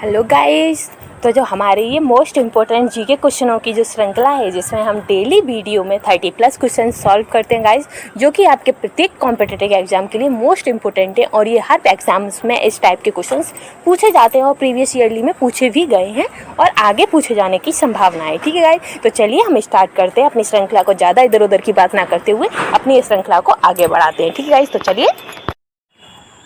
Hello guys. तो जो हमारे ये मोस्ट इम्पोर्टेंट जीके क्वेश्चनों की जो श्रृंखला है, जिसमें हम डेली वीडियो में 30+ क्वेश्चन सॉल्व करते हैं गाइस, जो कि आपके प्रत्येक कॉम्पिटिटिव एग्जाम के लिए मोस्ट इम्पोर्टेंट है। और ये हर एग्जाम्स में इस टाइप के क्वेश्चंस पूछे जाते हैं और प्रीवियस ईयरली में पूछे भी गए हैं और आगे पूछे जाने की संभावना है। ठीक है गाइस, तो चलिए हम स्टार्ट करते हैं अपनी श्रृंखला को। ज़्यादा इधर उधर की बात ना करते हुए अपनी इस श्रृंखला को आगे बढ़ाते हैं। ठीक है गाइस, तो चलिए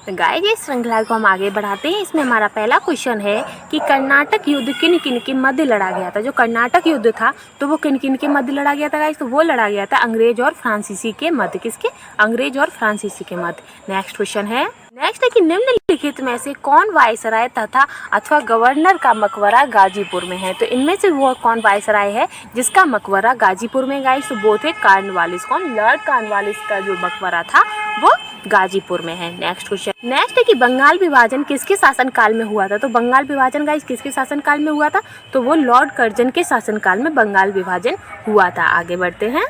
गाइस इस श्रृंखला को हम आगे बढ़ाते हैं। इसमें हमारा पहला क्वेश्चन है कि कर्नाटक युद्ध किन किन के मध्य लड़ा गया था। जो कर्नाटक युद्ध था तो वो किन किन के मध्य लड़ा गया था गाइस, तो वो लड़ा गया था अंग्रेज और फ्रांसीसी के मध्य। किसके? अंग्रेज और फ्रांसीसी के मध्य। नेक्स्ट क्वेश्चन है कि निम्नलिखित में से कौन वायसराय तथा अथवा गवर्नर का मकबरा गाजीपुर में है। तो इनमें से वो कौन वायसराय है जिसका मकबरा गाजीपुर में गाइस, तो वो थे कॉर्नवालिस। कौन? लॉर्ड कॉर्नवालिस का जो मकबरा था वो गाजीपुर में है। नेक्स्ट क्वेश्चन है कि बंगाल विभाजन किसके शासनकाल में हुआ था। तो बंगाल विभाजन गाइस किसके शासनकाल में हुआ था, तो वो लॉर्ड कर्जन के शासनकाल में बंगाल विभाजन हुआ था। आगे बढ़ते हैं।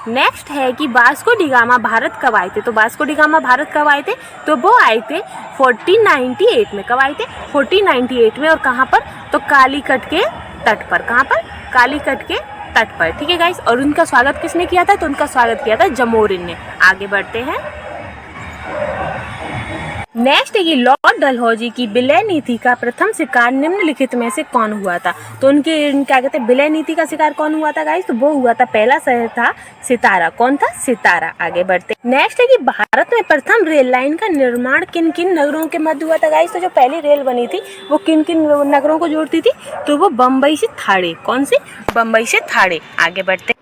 नेक्स्ट है कि वास्को डी गामा भारत कब आए थे। तो वास्को डी गामा भारत कब आए थे, तो वो आए थे 1498 में। कब आए थे? 1498 में। और कहाँ पर? तो कालीकट के तट पर। कहाँ पर? कालीकट के तट पर। ठीक है गाइस, और उनका स्वागत किसने किया था, तो उनका स्वागत किया था जमोरिन ने। आगे बढ़ते हैं। नेक्स्ट है कि लॉर्ड डलहौजी की विलय नीति का प्रथम शिकार निम्नलिखित में से कौन हुआ था। तो उनके क्या कहते हैं, विलय नीति का शिकार कौन हुआ था गाइस, तो वो हुआ था, पहला शहर था सितारा। कौन था? सितारा। आगे बढ़ते। नेक्स्ट है कि भारत में प्रथम रेल लाइन का निर्माण किन किन नगरों के मध्य हुआ था गाइस। तो जो पहली रेल बनी थी वो किन किन नगरों को जोड़ती थी, तो वो बम्बई से थाड़े। कौन सी? बम्बई से थाड़े। आगे बढ़ते।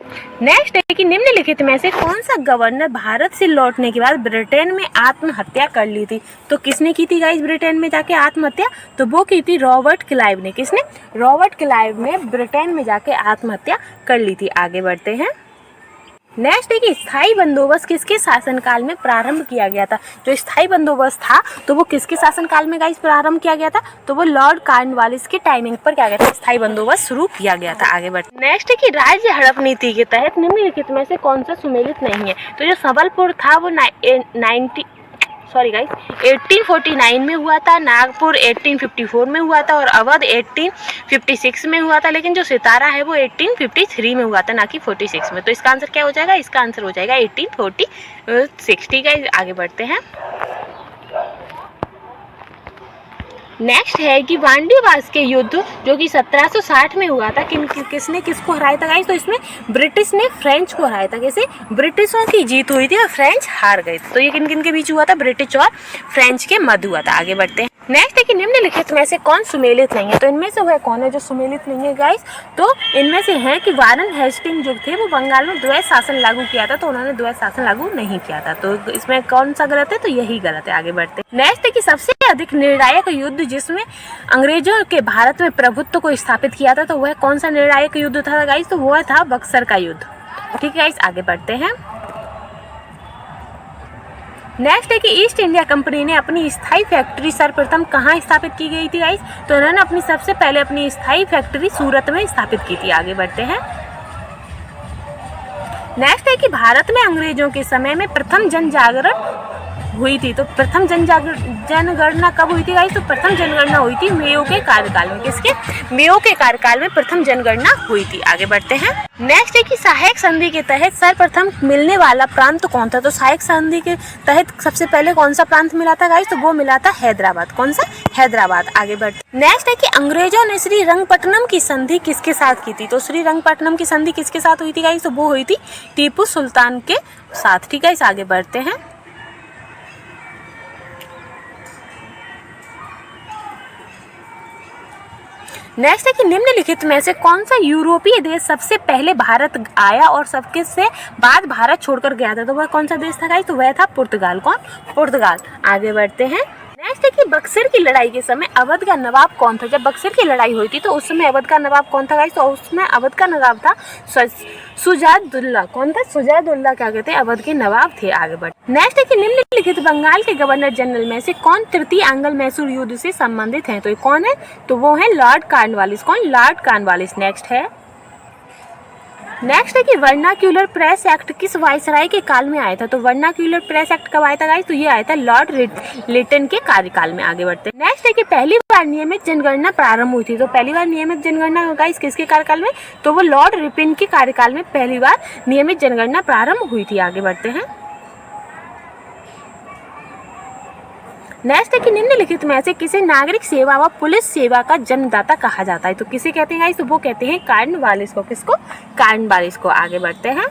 नेक्स्ट है कि निम्नलिखित में से कौन सा गवर्नर भारत से लौटने के बाद ब्रिटेन में आत्महत्या कर ली थी। तो किसने की थी गाइस ब्रिटेन में जाके आत्महत्या, तो वो की थी रॉबर्ट क्लाइव ने। किसने? रॉबर्ट क्लाइव ने ब्रिटेन में जाके आत्महत्या कर ली थी। आगे बढ़ते हैं। नेक्स्ट है कि स्थायी बंदोबस्त किसके शासनकाल में प्रारंभ किया गया था। जो स्थायी बंदोबस्त था तो वो किसके शासनकाल में गाइस प्रारंभ किया गया था, तो वो लॉर्ड कॉर्नवालिस के टाइमिंग पर क्या कहते हैं, स्थायी बंदोबस्त शुरू किया गया था। आगे बढ़ते। नेक्स्ट है कि राज्य हड़प नीति के तहत निम्नलिखित में से कौन सा सुमेलित नहीं है। तो जो संबलपुर था वो 1849 में हुआ था, नागपुर 1854 में हुआ था और अवध 1856 में हुआ था। लेकिन जो सितारा है वो 1853 में हुआ था, ना कि 46 में। तो इसका आंसर क्या हो जाएगा? इसका आंसर हो जाएगा 1846। ठीक है, आगे बढ़ते हैं। नेक्स्ट है कि वांडीवास के युद्ध जो कि 1760 में हुआ था, किसने किसको हराया था गाइस, तो इसमें ब्रिटिश ने फ्रेंच को हराया था। कैसे? ब्रिटिशों की जीत हुई थी और फ्रेंच हार गए थे। तो ये किन किन के बीच हुआ था? ब्रिटिश और फ्रेंच के मध्य हुआ था। आगे बढ़ते हैं। नेक्स्ट है कि निम्नलिखित में से कौन सुमेलित नहीं है। तो इनमें से वह कौन है जो सुमेलित नहीं है गाइस, तो इनमें से है कि वारन हेस्टिंग जो थे वो बंगाल में द्वैत शासन लागू किया था, तो उन्होंने द्वैत शासन लागू नहीं किया था। तो इसमें कौन सा गलत है, तो यही गलत है। आगे बढ़ते हैं। नेक्स्ट है कि सबसे अधिक निर्णायक युद्ध जिसमें अंग्रेजों के भारत में प्रभुत्व को स्थापित किया था, तो वह कौन सा निर्णायक युद्ध था गाइस, तो वह था बक्सर का युद्ध। ठीक है गाइस, आगे बढ़ते हैं। नेक्स्ट है कि ईस्ट इंडिया कंपनी ने अपनी स्थायी फैक्ट्री सर्वप्रथम कहाँ स्थापित की गई थी गाइस, तो उन्होंने अपनी सबसे पहले अपनी स्थायी फैक्ट्री सूरत में स्थापित की थी। आगे बढ़ते हैं। नेक्स्ट है कि भारत में अंग्रेजों के समय में प्रथम जनजागरण हुई थी। तो प्रथम जनगणना कब हुई थी गाइस, तो प्रथम जनगणना हुई थी मेयो के कार्यकाल में। किसके? मेयो के कार्यकाल में प्रथम जनगणना हुई थी। आगे बढ़ते हैं। नेक्स्ट है कि सहायक संधि के तहत सर्वप्रथम मिलने वाला प्रांत कौन था। तो सहायक संधि के तहत सबसे पहले कौन सा प्रांत मिला था गाइस, तो वो मिला था हैदराबाद। कौन सा? हैदराबाद। आगे बढ़ते। नेक्स्ट है कि अंग्रेजों ने श्रीरंगपट्टनम की संधि किसके साथ की थी। तो श्रीरंगपट्टनम की संधि किसके साथ हुई थी गाइस, तो वो हुई थी टीपू सुल्तान के साथ। ठीक है, आगे बढ़ते हैं। नेक्स्ट है कि निम्नलिखित में से कौन सा यूरोपीय देश सबसे पहले भारत आया और सबके से बाद भारत छोड़कर गया था। तो वह कौन सा देश था गाइस, तो वह था पुर्तगाल। कौन? पुर्तगाल। आगे बढ़ते हैं। नेक्स्ट है कि बक्सर की लड़ाई के समय अवध का नवाब कौन था। जब बक्सर की लड़ाई हुई थी तो उस समय अवध का नवाब कौन था गाइस, तो उसमें अवध का नवाब था सुजादुल्ला। कौन था? सुजादुल्ला क्या कहते हैं, अवध के नवाब थे। आगे बढ़। नेक्स्ट है कि निम्नलिखित बंगाल के गवर्नर जनरल में से कौन तृतीय आंग्ल मैसूर युद्ध से संबंधित है। तो ये कौन है, तो वो है लॉर्ड कॉर्नवालिस। कौन? Lord Cornwallis. नेक्स्ट है। नेक्स्ट है कि वर्नाक्यूलर प्रेस एक्ट किस वायसराय के काल में आया था। तो वर्नाक्यूलर प्रेस एक्ट कब आया था गाइस, तो ये आया था लॉर्ड लिटन के कार्यकाल में। आगे बढ़ते हैं। नेक्स्ट है कि पहली बार नियमित जनगणना प्रारंभ हुई थी। तो पहली बार नियमित जनगणना गाइस किसके कार्यकाल में, तो वो लॉर्ड रिपन के कार्यकाल में पहली बार नियमित जनगणना प्रारंभ हुई थी। आगे बढ़ते हैं। नेक्स्ट है कि निम्नलिखित में से किसे नागरिक सेवा व पुलिस सेवा का जन्मदाता कहा जाता है। तो किसे कहते हैं गाइस, तो वो कहते हैं कार्नवालिस को। किसको, कार्नवालिस को। आगे बढ़ते हैं।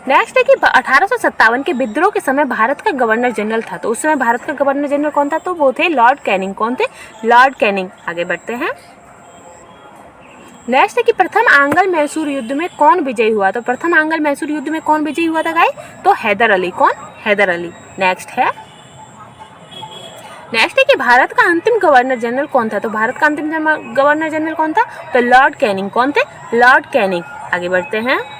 नेक्स्ट है कि 1857 के विद्रोह के समय भारत का गवर्नर जनरल था। तो उस समय भारत का गवर्नर जनरल कौन था, तो वो थे लॉर्ड कैनिंग। कौन थे, लॉर्ड कैनिंग। आगे बढ़ते हैं। नेक्स्ट है कि प्रथम आंग्ल मैसूर युद्ध में कौन विजयी हुआ। तो प्रथम आंग्ल मैसूर युद्ध में कौन विजयी हुआ था गाइस, तो हैदर अली। कौन, हैदर अली। नेक्स्ट है कि भारत का अंतिम गवर्नर जनरल कौन था। तो भारत का अंतिम गवर्नर जनरल कौन था, तो लॉर्ड कैनिंग। कौन थे, लॉर्ड कैनिंग। आगे बढ़ते हैं।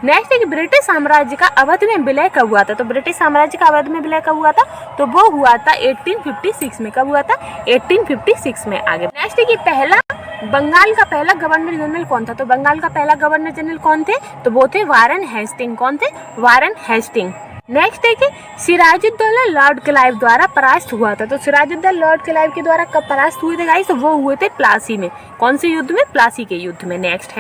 नेक्स्ट है कि ब्रिटिश साम्राज्य का अवध में विलय कब हुआ था। तो ब्रिटिश साम्राज्य का अवध में विलय कब हुआ था, तो वो हुआ था 1856 में। कब हुआ था, 1856 में। आगे नेक्स्ट है कि बंगाल का पहला गवर्नर जनरल कौन था। तो बंगाल का पहला गवर्नर जनरल कौन थे, तो वो थे वारन हेस्टिंग। कौन थे, वारन हेस्टिंग। नेक्स्ट है कि सिराजुद्दौला लॉर्ड क्लाइव द्वारा परास्त हुआ था। तो सिराजुद्दौला लॉर्ड क्लाइव के द्वारा कब परास्त हुए थे गाइस, तो वो हुए थे प्लासी में। कौन से युद्ध में, प्लासी के युद्ध में। नेक्स्ट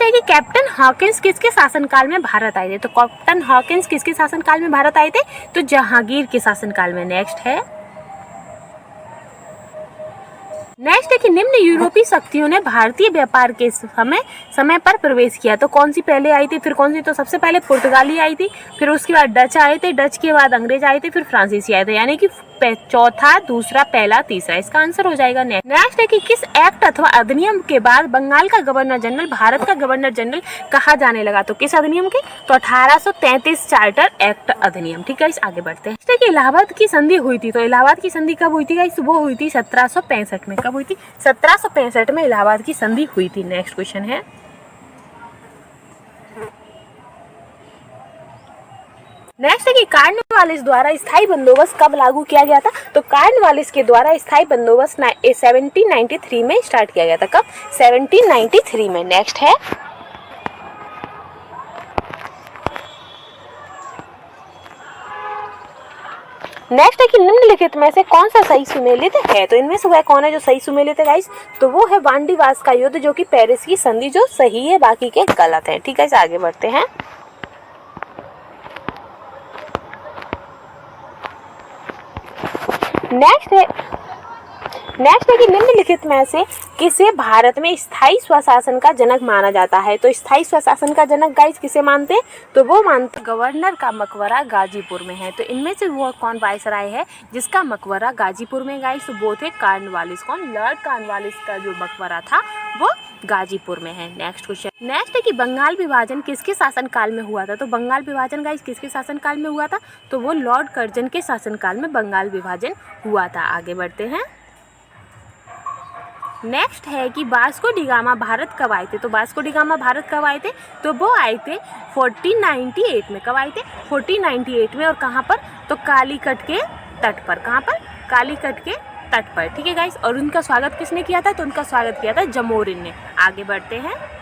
है कि कैप्टन हॉकिंस किसके शासनकाल में भारत आए थे। तो कैप्टन हॉकिंस किसके शासनकाल में भारत आए थे, तो जहांगीर के शासनकाल में। नेक्स्ट है कि निम्न यूरोपीय शक्तियों ने भारतीय व्यापार के समय पर प्रवेश किया। तो कौन सी पहले आई थी, फिर कौन सी, तो सबसे पहले पुर्तगाली आई थी, फिर उसके बाद डच आए थे, डच के बाद अंग्रेज आए थे, फिर फ्रांसीसी आए थे। यानी कि चौथा, दूसरा, पहला, तीसरा, इसका आंसर हो जाएगा। नेक्स्ट है कि किस एक्ट अथवा अधिनियम के बाद बंगाल का गवर्नर जनरल भारत का गवर्नर जनरल कहा जाने लगा। तो किस अधिनियम के, तो 1833 चार्टर एक्ट अधिनियम। ठीक है, आगे बढ़ते हैं। कि इलाहाबाद की संधि हुई थी। तो इलाहाबाद की संधि कब हुई थी गाइस, वो हुई थी 1765 में। कब हुई थी, 1765 में इलाहाबाद की संधि हुई थी। नेक्स्ट क्वेश्चन है। नेक्स्ट है कि कार्नवालिस द्वारा स्थायी बंदोबस्त कब लागू किया गया था। तो कार्नवालिस के द्वारा स्थायी बंदोबस्त 1793 में स्टार्ट किया गया था। कब, 1793 में। नेक्स्ट है कि निम्नलिखित में से कौन सा सही सुमेलित है। तो इनमें से वह कौन है जो सही सुमेलित है गाइस, तो वो है वांडीवास का युद्ध, जो कि पेरिस की संधि जो सही है, बाकी के गलत है। ठीक है, आगे बढ़ते हैं। नेक्स्ट है कि निम्नलिखित में से किसे भारत में स्थायी स्वशासन का जनक माना जाता है। तो स्थायी स्वशासन का जनक गाइस किसे मानते हैं, तो वो मानते गवर्नर का मकबरा गाजीपुर में है। तो इनमें से वो कौन वायसराय है जिसका मकबरा गाजीपुर में गाइस, तो वो थे कार्नवालिस। कौन, लॉर्ड कार्नवालिस का जो मकबरा था वो गाजीपुर में है। नेक्स्ट है कि बंगाल विभाजन किसके शासनकाल में हुआ था। तो बंगाल विभाजन गाइस किसके शासनकाल में हुआ था, तो वो लॉर्ड कर्जन के शासनकाल में बंगाल विभाजन हुआ था। आगे बढ़ते हैं। नेक्स्ट है कि वास्को डी गामा भारत कब आए थे। तो वास्को डी गामा भारत कब आए थे, तो वो आए थे 1498 में। कब आए थे, 1498 में। और कहाँ पर, तो कालीकट के तट पर। कहाँ पर, कालीकट के तट पर। ठीक है गाइस, और उनका स्वागत किसने किया था, तो उनका स्वागत किया था जमोरिन ने। आगे बढ़ते हैं।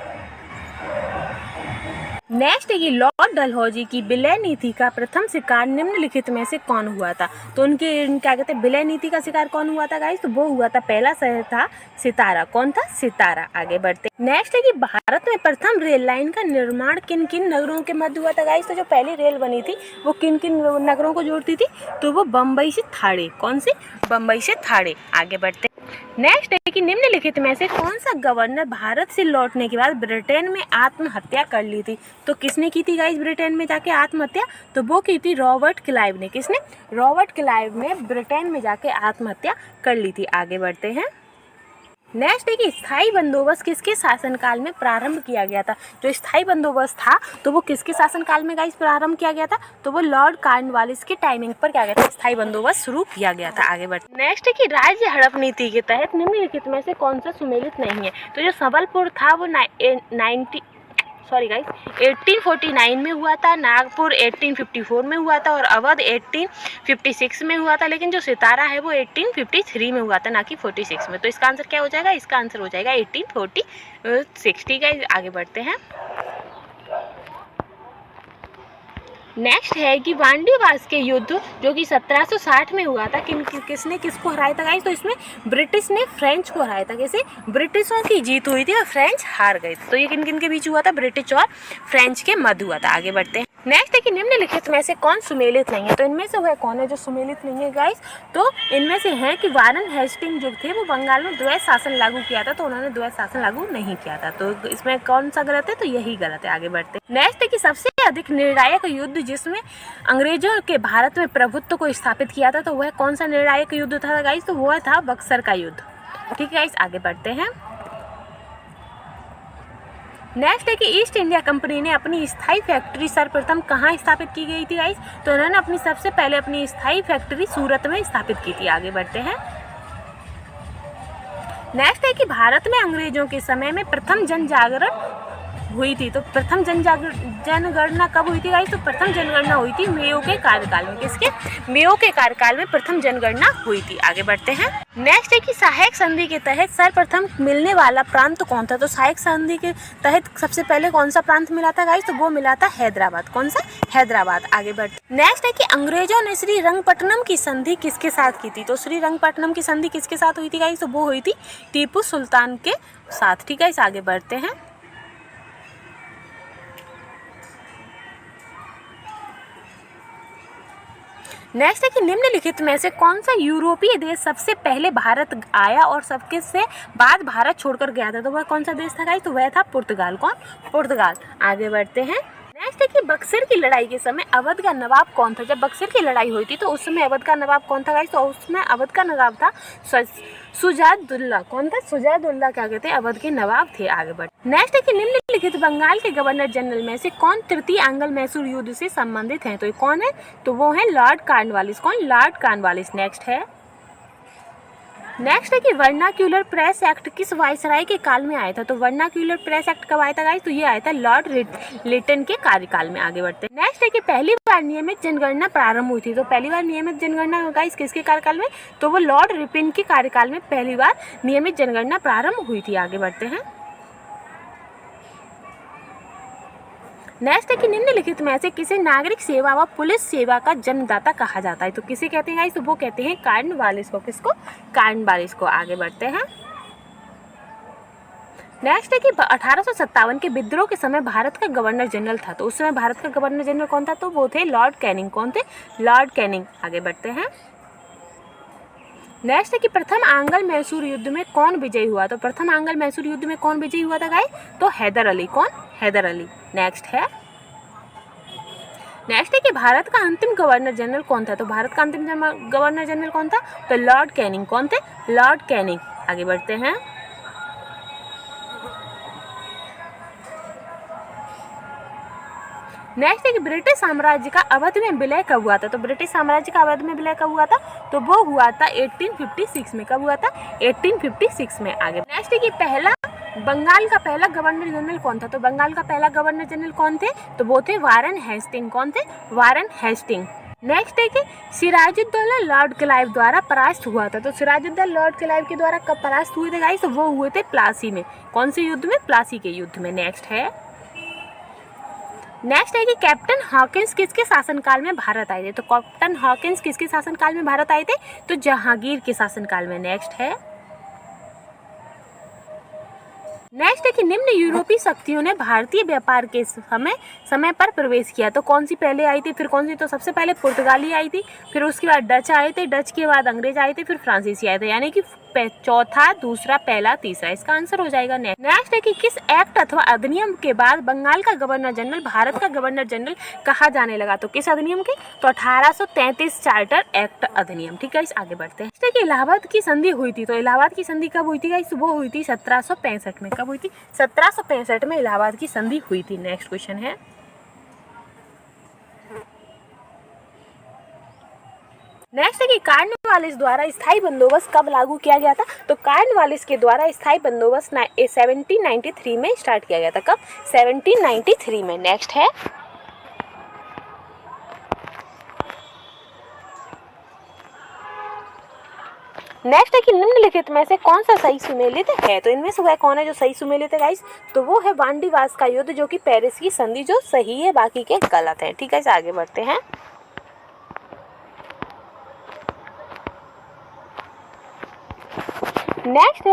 नेक्स्ट है कि लॉर्ड डलहौजी की विलय नीति का प्रथम शिकार निम्नलिखित में से कौन हुआ था। तो उनके क्या कहते हैं, विलय नीति का शिकार कौन हुआ था गाइस, तो वो हुआ था, पहला शहर था सितारा। कौन था, सितारा। आगे बढ़ते। नेक्स्ट है कि भारत में प्रथम रेल लाइन का निर्माण किन किन नगरों के मध्य हुआ था गाइस। तो जो पहली रेल बनी थी वो किन किन नगरों को जोड़ती थी, तो वो बम्बई से थाड़े। कौन सी, बम्बई से थाड़े। आगे बढ़ते। नेक्स्ट है कि निम्नलिखित में से कौन सा गवर्नर भारत से लौटने के बाद ब्रिटेन में आत्महत्या कर ली थी। तो किसने की थी गाइस ब्रिटेन में जाके आत्महत्या, तो वो की थी रॉबर्ट क्लाइव ने। किसने, रॉबर्ट क्लाइव ने ब्रिटेन में जाके आत्महत्या कर ली थी। आगे बढ़ते हैं। नेक्स्ट है कि स्थायी बंदोबस्त किसके शासनकाल में प्रारंभ किया गया था। जो स्थायी बंदोबस्त था तो वो किसके शासनकाल में गाइस प्रारंभ किया गया था, तो वो लॉर्ड कार्नवालिस के टाइमिंग पर क्या गया था, स्थायी बंदोबस्त शुरू किया गया था। आगे बढ़ते। नेक्स्ट है कि राज्य हड़प नीति के तहत निम्नलिखित में से कौन सा सुमेलित नहीं है। तो जो संबलपुर था वो सॉरी गाइस 1849 में हुआ था, नागपुर 1854 में हुआ था और अवध 1856 में हुआ था, लेकिन जो सितारा है वो 1853 में हुआ था, ना कि 46 में। तो इसका आंसर क्या हो जाएगा? इसका आंसर हो जाएगा 1846। ठीक है, आगे बढ़ते हैं। नेक्स्ट है कि वांडीवास के युद्ध जो कि 1760 में हुआ था, किसने किसको हराया था गाइस? तो इसमें ब्रिटिश ने फ्रेंच को हराया था। कैसे? ब्रिटिशों की जीत हुई थी और फ्रेंच हार गए थे। तो ये किन किन के बीच हुआ था? ब्रिटिश और फ्रेंच के मध्य हुआ था। आगे बढ़ते हैं। नेक्स्ट है कि निम्नलिखित में से कौन सुमेलित नहीं है? तो इनमें से वह कौन है जो सुमेलित नहीं है गाइस? तो इनमें से है कि वारन हेस्टिंग जो थे वो बंगाल में द्वैत शासन लागू किया था, तो उन्होंने द्वैत शासन लागू नहीं किया था। तो इसमें कौन सा गलत है? तो यही गलत है। आगे बढ़ते हैं। नेक्स्ट है कि सबसे अधिक निर्णायक युद्ध जिसमें अंग्रेजों के भारत में प्रभुत्व को स्थापित किया था, तो वह कौन सा निर्णायक युद्ध था गाइस? तो वह था बक्सर का युद्ध। ठीक है गाइस, आगे बढ़ते हैं। नेक्स्ट है कि ईस्ट इंडिया कंपनी ने अपनी स्थायी फैक्ट्री सर्वप्रथम कहाँ स्थापित की गई थी गाइस? तो उन्होंने सबसे पहले अपनी स्थायी फैक्ट्री सूरत में स्थापित की थी। आगे बढ़ते हैं। नेक्स्ट है कि भारत में अंग्रेजों के समय में प्रथम जनजागरण हुई थी। तो प्रथम जनगणना कब हुई थी गाइस? तो प्रथम जनगणना हुई थी मेयो के कार्यकाल में। किसके? मेयो के कार्यकाल में प्रथम जनगणना हुई थी। आगे बढ़ते हैं। नेक्स्ट है कि सहायक संधि के तहत सर्वप्रथम मिलने वाला प्रांत कौन था? तो सहायक संधि के तहत सबसे पहले कौन सा प्रांत मिला था गाइस? तो वो मिला था हैदराबाद। कौन सा? हैदराबाद। आगे बढ़ते। नेक्स्ट है कि अंग्रेजों ने श्रीरंगपट्टनम की संधि किसके साथ की थी? तो श्रीरंगपट्टनम की संधि किसके साथ हुई थी गाइस? तो वो हुई थी टीपू सुल्तान के साथ। ठीक है, इस आगे बढ़ते हैं। नेक्स्ट है कि निम्नलिखित में से कौन सा यूरोपीय देश सबसे पहले भारत आया और सबके से बाद भारत छोड़कर गया था? तो वह कौन सा देश था गाइस? तो वह था पुर्तगाल। कौन? पुर्तगाल। आगे बढ़ते हैं। नेक्स्ट है कि बक्सर की लड़ाई के समय अवध का नवाब कौन था? जब बक्सर की लड़ाई हुई थी तो उस समय अवध का नवाब कौन था गाइस? तो उसमें अवध का नवाब था सुजादुल्ला। कौन था? सुजादुल्ला क्या कहते हैं? अवध के नवाब थे। आगे बढ़। नेक्स्ट है कि निम्नलिखित बंगाल के गवर्नर जनरल में से कौन तृतीय आंग्ल मैसूर युद्ध से संबंधित है? तो ये कौन है? तो वो है लॉर्ड कॉर्नवालिस। कौन? Lord Cornwallis. नेक्स्ट है। नेक्स्ट है कि वर्नाक्यूलर प्रेस एक्ट किस वायसराय के काल में आया था? तो वर्नाक्यूलर प्रेस एक्ट कब आया था गाइस? तो ये आया था लॉर्ड लिटन के कार्यकाल में। आगे बढ़ते हैं। नेक्स्ट है कि पहली बार नियमित जनगणना प्रारंभ हुई थी। तो पहली बार नियमित जनगणना गाइस किसके कार्यकाल में? तो वो लॉर्ड रिपन के कार्यकाल में पहली बार नियमित जनगणना प्रारंभ हुई थी। आगे बढ़ते हैं। नेक्स्ट है कि निम्नलिखित में से किसे नागरिक सेवा व पुलिस सेवा का जन्मदाता कहा जाता है? तो किसे कहते हैं गाइस? तो वो कहते हैं कॉर्नवालिस को। किसको? कॉर्नवालिस को। आगे बढ़ते हैं। नेक्स्ट है कि 1857 के विद्रोह के समय भारत का गवर्नर जनरल था। तो उस समय भारत का गवर्नर जनरल कौन था? तो वो थे लॉर्ड कैनिंग। कौन थे? Lord Canning. आगे बढ़ते हैं। नेक्स्ट है कि प्रथम आंग्ल मैसूर युद्ध में कौन विजयी हुआ? तो प्रथम आंग्ल मैसूर युद्ध में कौन विजयी हुआ था गाइस? तो हैदर अली। कौन? हैदर अली। नेक्स्ट है। नेक्स्ट है कि भारत का अंतिम गवर्नर जनरल कौन था? तो भारत का अंतिम गवर्नर जनरल कौन था? तो लॉर्ड कैनिंग। कौन थे? Lord Canning. आगे बढ़ते हैं। नेक्स्ट है कि ब्रिटिश साम्राज्य का अवध में विलय कब हुआ था? तो ब्रिटिश साम्राज्य का अवध में विलय कब हुआ था? तो वो हुआ था 1856 में। कब हुआ था? 1856 में। आगे नेक्स्ट है कि बंगाल का पहला गवर्नर जनरल कौन था? तो बंगाल का पहला गवर्नर जनरल कौन थे? तो वो थे वारन हेस्टिंग। कौन थे? वारन हेस्टिंग। नेक्स्ट है कि सिराजुद्दौला लॉर्ड क्लाइव द्वारा परास्त हुआ था। तो सिराजुद्दौला लॉर्ड क्लाइव के द्वारा कब परास्त हुए थे गाइस? तो वो हुए थे प्लासी में। कौन से युद्ध में? प्लासी के युद्ध में। नेक्स्ट है। नेक्स्ट है कि कैप्टन हॉकिंस किसके शासनकाल में भारत आए थे? तो कैप्टन हॉकिंस किसके शासनकाल में भारत आए थे? तो जहांगीर के शासनकाल में। नेक्स्ट है। नेक्स्ट है कि निम्न यूरोपीय शक्तियों ने भारतीय व्यापार के समय पर प्रवेश किया। तो कौन सी पहले आई थी, फिर कौन सी? तो सबसे पहले पुर्तगाली आई थी, फिर उसके बाद डच आए थे, डच के बाद अंग्रेज आए थे, फिर फ्रांसीसी आए थे। यानी कि चौथा, दूसरा, पहला, तीसरा। इसका आंसर हो जाएगा नेक्स्ट है कि किस एक्ट अथवा अधिनियम के बाद बंगाल का गवर्नर जनरल भारत का गवर्नर जनरल कहा जाने लगा? तो किस अधिनियम के? तो 1833 चार्टर एक्ट अधिनियम। ठीक है, इस आगे बढ़ते हैं। कि इलाहाबाद की संधि हुई थी। तो इलाहाबाद की संधि कब हुई थी गाइस? वो हुई थी 1765 में। कब हुई थी? 1765 में इलाहाबाद की संधि हुई थी। नेक्स्ट क्वेश्चन है। नेक्स्ट है कि कॉर्नवालिस द्वारा स्थायी बंदोबस्त कब लागू किया गया था? तो कॉर्नवालिस के द्वारा स्थायी बंदोबस्त 1793 में स्टार्ट किया गया था। कब? 1793 में। नेक्स्ट है नेक्स्ट है कि निम्नलिखित में से कौन सा सही सुमेलित है? तो इनमें से वह कौन है जो सही सुमेलित है गाइस? तो वो है वांडीवास का युद्ध, जो कि पेरिस की संधि, जो सही है, बाकी के गलत है। ठीक है, इसे आगे बढ़ते हैं। नेक्स्ट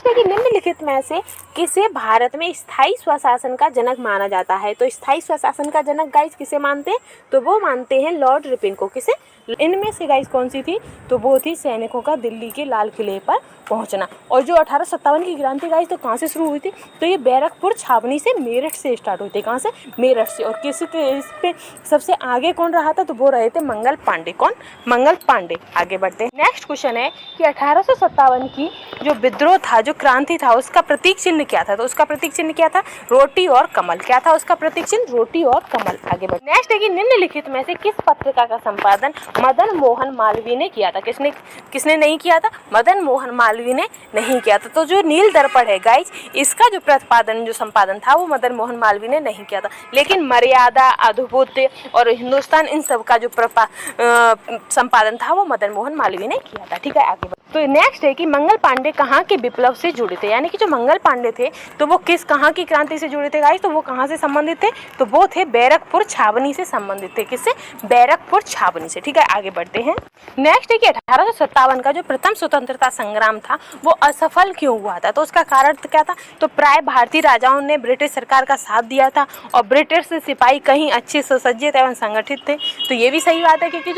है कि निम्नलिखित में से किसे भारत में स्थायी स्वशासन का जनक माना जाता है? तो स्थायी स्वशासन का जनक गाइस किसे मानते हैं? तो वो मानते हैं लॉर्ड रिपन को। किसे? इनमें से गाइस कौन सी थी? तो वो थी सैनिकों का दिल्ली के लाल किले पर पहुंचना। और जो 1857 की क्रांति गाइस, तो कहाँ से शुरू हुई थी? तो ये बैरकपुर छावनी से, मेरठ से स्टार्ट हुई थी। कहाँ से? मेरठ से। और किस इस पे सबसे आगे कौन रहा था? तो वो रहे थे मंगल पांडे। कौन? मंगल पांडे। आगे बढ़ते हैं। नेक्स्ट क्वेश्चन है कि 1857 की जो विद्रोह था, जो क्रांति था, उसका प्रतीक चिन्ह क्या था? तो उसका प्रतीक चिन्ह क्या था? रोटी और कमल। क्या था उसका प्रतीक चिन्ह? रोटी और कमल। आगे बढ़ते। नेक्स्ट है कि निम्नलिखित में से किस पत्रिका का संपादन मदन मोहन मालवीय ने किया था? किसने नहीं किया था? मदन मोहन मालवीय ने नहीं किया था। तो जो नील दर्पण है गाइस, इसका जो प्रतिपादन, जो संपादन था, वो मदन मोहन मालवीय ने नहीं किया था। लेकिन मर्यादा, अद्भुत और हिंदुस्तान, इन सब का जो संपादन था, वो मदन मोहन मालवीय ने किया था। ठीक है, आगे। तो नेक्स्ट है कि मंगल पांडे कहाँ के विप्लव से जुड़े थे? यानी कि जो मंगल पांडे थे, तो वो कहाँ की क्रांति से जुड़े थे गाइस? तो वो कहाँ से संबंधित थे? तो वो थे बैरकपुर छावनी से संबंधित थे। किससे? बैरकपुर छावनी से। ठीक है, आगे बढ़ते हैं। नेक्स्ट है कि 1857 का जो प्रथम स्वतंत्रता संग्राम था, वो असफल क्यों हुआ था? तो उसका कारण क्या था? तो प्राय भारतीय राजाओं ने ब्रिटिश सरकार का साथ दिया था और ब्रिटिश सिपाही कहीं अच्छे सुसज्जित एवं संगठित थे। तो ये भी सही बात है, क्योंकि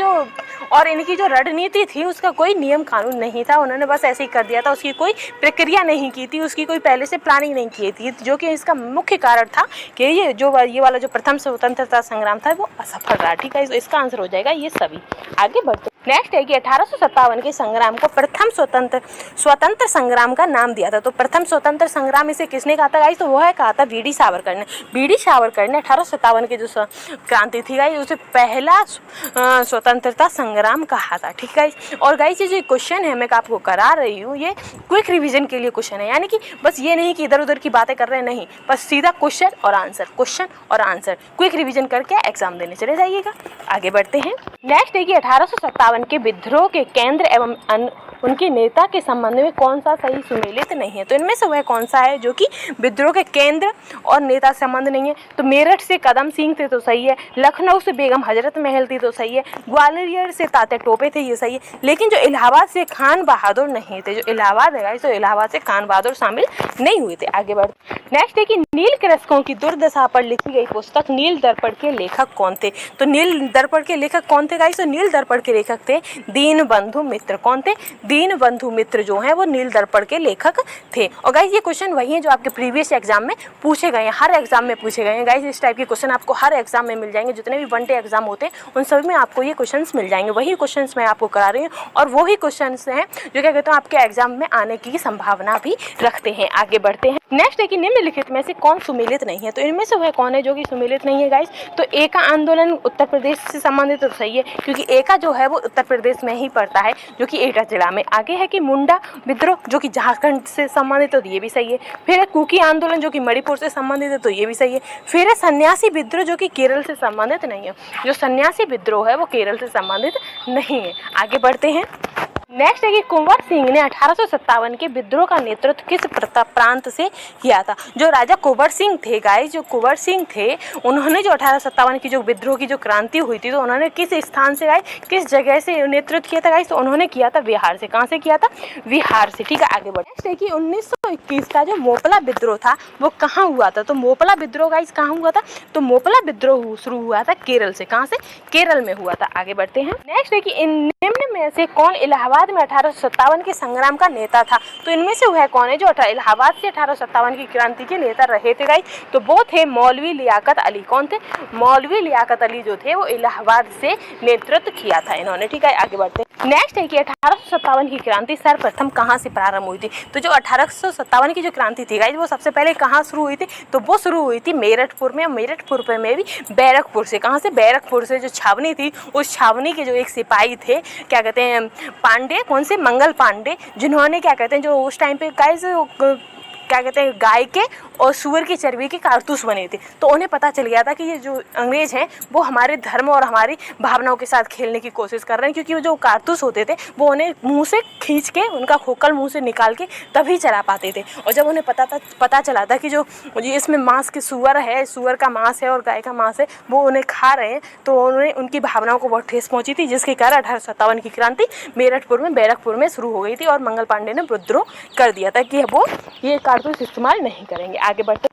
और इनकी जो रणनीति थी, उसका कोई नियम कानून नहीं था। उन्होंने बस ऐसे ही कर दिया था, उसकी कोई प्रक्रिया नहीं की थी, उसकी कोई पहले से प्लानिंग नहीं की थी, जो कि इसका मुख्य कारण था कि ये वाला जो प्रथम स्वतंत्रता संग्राम था, वो असफल रहा। ठीक है, इसका आंसर हो जाएगा ये सभी। आगे बढ़ते। नेक्स्ट है कि 1857 के संग्राम को प्रथम स्वतंत्र संग्राम का नाम दिया था। तो प्रथम स्वतंत्र संग्राम इसे किसने कहा था गाइस? तो वह कहा था वी डी सावरकर ने। वी डी सावरकर ने 1857 की जो क्रांति थी गाइस, उसे पहला स्वतंत्रता संग्राम कहा था। ठीक है, और गाइस ये जो क्वेश्चन है मैं आपको करा रही हूँ, ये क्विक रिवीजन के लिए क्वेश्चन है। यानी कि बस ये नहीं कि इधर उधर की बातें कर रहे हैं, नहीं, बस सीधा क्वेश्चन और आंसर क्विक रिवीजन करके एग्जाम देने चले जाइएगा। आगे बढ़ते हैं। नेक्स्ट है कि 1857 के विद्रोह के केंद्र एवं उनके नेता के संबंध में कौन सा सही सुमेलित नहीं है? तो इनमें से वह कौन सा है जो कि विद्रोह के केंद्र और नेता संबंध नहीं है? तो मेरठ से कदम सिंह थे, तो सही है। लखनऊ से बेगम हजरत महल थी, तो सही है। ग्वालियर से तात्या टोपे थे, ये सही है। लेकिन जो इलाहाबाद से खान बहादुर नहीं थे, जो इलाहाबाद है गाइस, तो इलाहाबाद से खान बहादुर शामिल नहीं हुए थे। आगे बढ़। नेक्स्ट है कि नील कृषकों की दुर्दशा पर लिखी गई पुस्तक नील दर्पण के लेखक कौन थे? तो नील दर्पण के लेखक कौन थे गाइस? तो नील दर्पण के लेखक थे दीनबंधु मित्र। कौन थे? दीनबंधु मित्र जो है वो नील दर्पण के लेखक थे। और गाइस ये क्वेश्चन वही है जो आपके प्रीवियस एग्जाम में पूछे गए हैं, हर एग्जाम में पूछे गए हैं गाइस। इस टाइप के क्वेश्चन आपको हर एग्जाम में मिल जाएंगे, जितने भी वन डे एग्जाम होते हैं उन सभी में आपको ये क्वेश्चंस मिल जाएंगे। वही क्वेश्चंस मैं आपको करा रही हूँ और वही क्वेश्चंस हैं जो क्या कहते हैं आपके एग्जाम में आने की संभावना भी रखते हैं। आगे बढ़ते हैं। नेक्स्ट है कि निम्नलिखित में से कौन सुमेलित नहीं है? तो इनमें से वह कौन है जो कि सुमेलित नहीं है गाइस? तो एका आंदोलन उत्तर प्रदेश से संबंधित, तो सही है, क्योंकि एका जो है वो उत्तर प्रदेश में ही पड़ता है, जो कि एटा जिला में। आगे है कि मुंडा विद्रोह जो कि झारखंड से संबंधित है, तो ये भी सही है। फिर है कुकी आंदोलन जो कि मणिपुर से संबंधित है, तो ये भी सही है। फिर है सन्यासी विद्रोह जो कि केरल से संबंधित नहीं है। जो सन्यासी विद्रोह है वो केरल से संबंधित नहीं है। आगे बढ़ते हैं। नेक्स्ट है कि कुंवर सिंह ने 1857 के विद्रोह का नेतृत्व किस प्रांत से किया था? जो राजा कुंवर सिंह थे गाइस, जो कुंवर सिंह थे, उन्होंने जो 1857 की जो विद्रोह की जो क्रांति हुई थी, तो उन्होंने किस स्थान से गाइस, किस जगह से नेतृत्व किया था गाइस? तो उन्होंने किया था बिहार से। कहाँ से किया था? बिहार से। ठीक है, आगे बढ़े। नेक्स्ट है कि 1921 का जो मोपला विद्रोह था वो कहाँ हुआ था? तो मोपला विद्रोह गाइस कहाँ हुआ था? तो मोपला विद्रोह शुरू हुआ था केरल से। कहाँ से? केरल में हुआ था। आगे बढ़ते हैं। नेक्स्ट है कि इन निम्न में से कौन इलाहाबाद में 1857 के संग्राम का नेता था? तो इनमें से वह कौन है जो इलाहाबाद से 1857 की क्रांति के नेता रहे थे गाइस? तो वो थे मौलवी लियाकत अली। कौन थे? मौलवी लियाकत अली जो थे वो इलाहाबाद से नेतृत्व किया था इन्होंने। ठीक है, आगे बढ़ते हैं। नेक्स्ट है कि 1857 की क्रांति सर्वप्रथम कहाँ से प्रारंभ हुई थी। तो जो 1857 की जो क्रांति थी गाइस वो सबसे पहले कहाँ शुरू हुई थी, तो वो शुरू हुई थी मेरठपुर में। मेरठपुर में भी बैरकपुर से, कहाँ से, बैरकपुर से जो छावनी थी, उस छावनी के जो एक सिपाही थे, क्या कहते हैं, पांडे, कौन से, मंगल पांडे, जिन्होंने क्या कहते हैं, जो उस टाइम पे गाइस क्या कहते हैं, गाय के और सूअर की चर्बी के कारतूस बने थे। तो उन्हें पता चल गया था कि ये जो अंग्रेज हैं वो हमारे धर्म और हमारी भावनाओं के साथ खेलने की कोशिश कर रहे हैं, क्योंकि वो जो कारतूस होते थे वो उन्हें मुंह से खींच के, उनका खोखल मुंह से निकाल के तभी चला पाते थे। और जब उन्हें पता चला था कि जो इसमें मांस के सूअर है, सूअर का मांस है और गाय का मांस है, वो उन्हें खा रहे हैं, तो उन्हें उनकी भावनाओं को बहुत ठेस पहुंची थी, जिसके कारण 1857 की क्रांति मेरठपुर में, बैरकपुर में शुरू हो गई थी और मंगल पांडे ने विद्रोह कर दिया था कि वो ये कारतूस इस्तेमाल नहीं करेंगे। आगे बढ़ते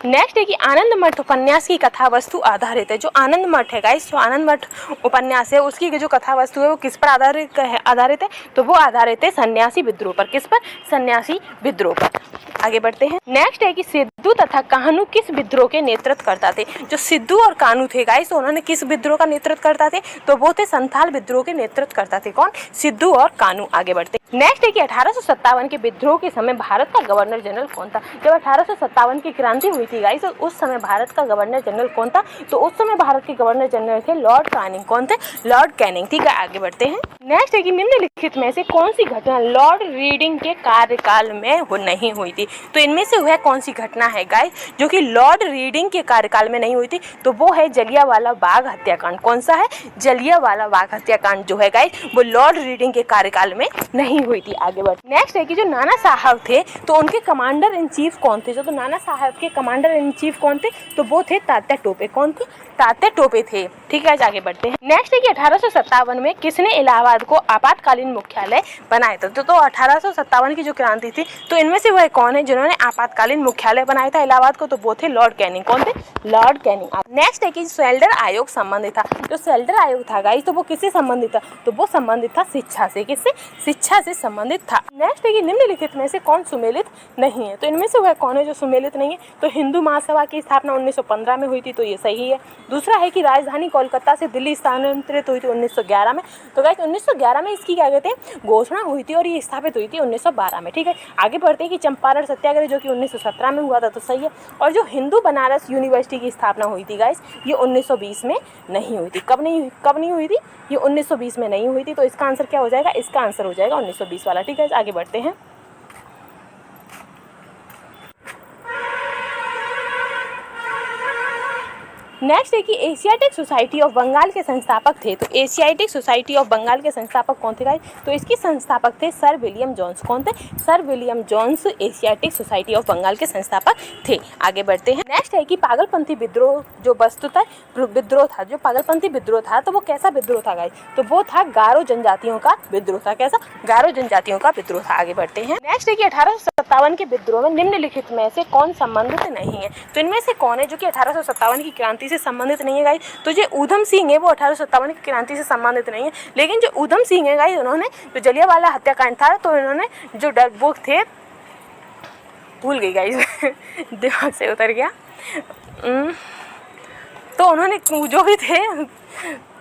नेक्स्ट है कि आनंद मठ उपन्यास की कथा वस्तु आधारित है। जो आनंद मठ है गाइस, जो आनंद मठ उपन्यास है उसकी जो कथा वस्तु है वो किस पर आधारित है, तो वो आधारित है सन्यासी विद्रोह पर। किस पर, सन्यासी विद्रोह पर। आगे बढ़ते हैं। नेक्स्ट है कि सिद्धू तथा कान्हू किस विद्रोह के नेतृत्व करता थे। जो सिद्धू और कान्हू थे गाइस, उन्होंने किस विद्रोह का नेतृत्व करता थे, तो वो थे संथाल विद्रोह के नेतृत्व करता थे। कौन, सिद्धू और कान्हू। आगे बढ़ते हैं। नेक्स्ट है कि 1857 के विद्रोह के समय भारत का गवर्नर जनरल कौन था। जब 1857 की क्रांति हुई थी गाइस, तो उस समय भारत का गवर्नर जनरल कौन था, तो उस समय भारत के गवर्नर जनरल थे लॉर्ड कैनिंग। कौन थे, लॉर्ड कैनिंग। ठीक है, आगे बढ़ते हैं। नेक्स्ट है कि निम्नलिखित में से कौन सी घटना लॉर्ड रीडिंग के कार्यकाल में नहीं हुई थी। तो इनमें से वह कौन सी घटना है गाइस जो कि लॉर्ड रीडिंग के कार्यकाल में नहीं हुई थी, तो वो है जलियांवाला बाग हत्याकांड। कौन सा है, जलियांवाला बाग हत्याकांड जो है गाइस वो लॉर्ड रीडिंग के कार्यकाल में नहीं हुई थी। आगे बढ़। नेक्स्ट है कि जो नाना साहब थे तो उनके कमांडर इन चीफ कौन थे। तो नाना साहब के कमांडर इन चीफ कौन थे, तो वो थे तात्या टोपे। कौन थे, तात्या टोपे थे। ठीक है, आगे बढ़ते हैं। नेक्स्ट है कि 1857 में किसने इलाहाबाद को आपातकालीन मुख्यालय बनाया था। तो 1857 की जो क्रांति थी तो इनमें से वह कौन है जिन्होंने आपातकालीन मुख्यालय बनाया था इलाहाबाद को, तो वो थे लॉर्ड कैनिंग। कौन थे, लॉर्ड कैनिंग। नेक्स्ट है कि सेल्डर आयोग संबंधित था। जो सेल्डर आयोग था गाइस तो वो किससे संबंधित था, तो वो संबंधित था शिक्षा से। किससे, शिक्षा से संबंधित था। नेक्स्ट है कि निम्नलिखित में से कौन सुमेलित नहीं है। तो इनमें से वह कौन है जो सुमेलित नहीं है, तो हिंदू महासभा की स्थापना 1915 में हुई थी, तो ये सही है। दूसरा है कि राजधानी कोलकाता से दिल्ली स्थानांतरित हुई थी 1911 में। तो गाइस 1911 में इसकी क्या कहते हैं, घोषणा हुई थी और ये स्थापित हुई थी 1912 में। ठीक है, आगे बढ़ते हैं कि चंपारण सत्याग्रह जो कि 1917 में हुआ था, तो सही है। और जो हिंदू बनारस यूनिवर्सिटी की स्थापना हुई थी गाइस ये 1920 में नहीं हुई थी। कब नहीं हुई थी, ये 1920 में नहीं हुई थी। तो इसका आंसर क्या हो जाएगा, इसका आंसर हो जाएगा 1920 वाला। ठीक है, आगे बढ़ते हैं। नेक्स्ट है कि एशियाटिक सोसाइटी ऑफ बंगाल के संस्थापक थे। तो एशियाटिक सोसाइटी ऑफ बंगाल के संस्थापक कौन थे गाइस, तो इसके संस्थापक थे सर विलियम जोन्स। कौन थे, sir William Jones Asiatic Society of Bengal के संस्थापक थे। आगे बढ़ते हैं। नेक्स्ट है कि पागलपंथी विद्रोह जो वस्तुतः विद्रोह था, जो पागलपंथी विद्रोह था तो वो कैसा विद्रोह था गाइस, तो वो था गारो जनजातियों का विद्रोह था। कैसा, गारो जनजातियों का विद्रोह था। आगे बढ़ते हैं। नेक्स्ट है कि 1857 के विद्रोह में निम्नलिखित में से कौन संबंधित नहीं है। तो इनमें से कौन है जो कि 1857 की क्रांति से संबंधित नहीं है गाइस, तो जो ऊधम सिंह है वो 1857 की क्रांति से संबंधित नहीं है। लेकिन जो ऊधम सिंह है गाइस उन्होंने जो जलियांवाला हत्याकांड था तो इन्होंने जो वो थे, भूल गई गाइस दिमाग से उतर गया, तो उन्होंने जो भी थे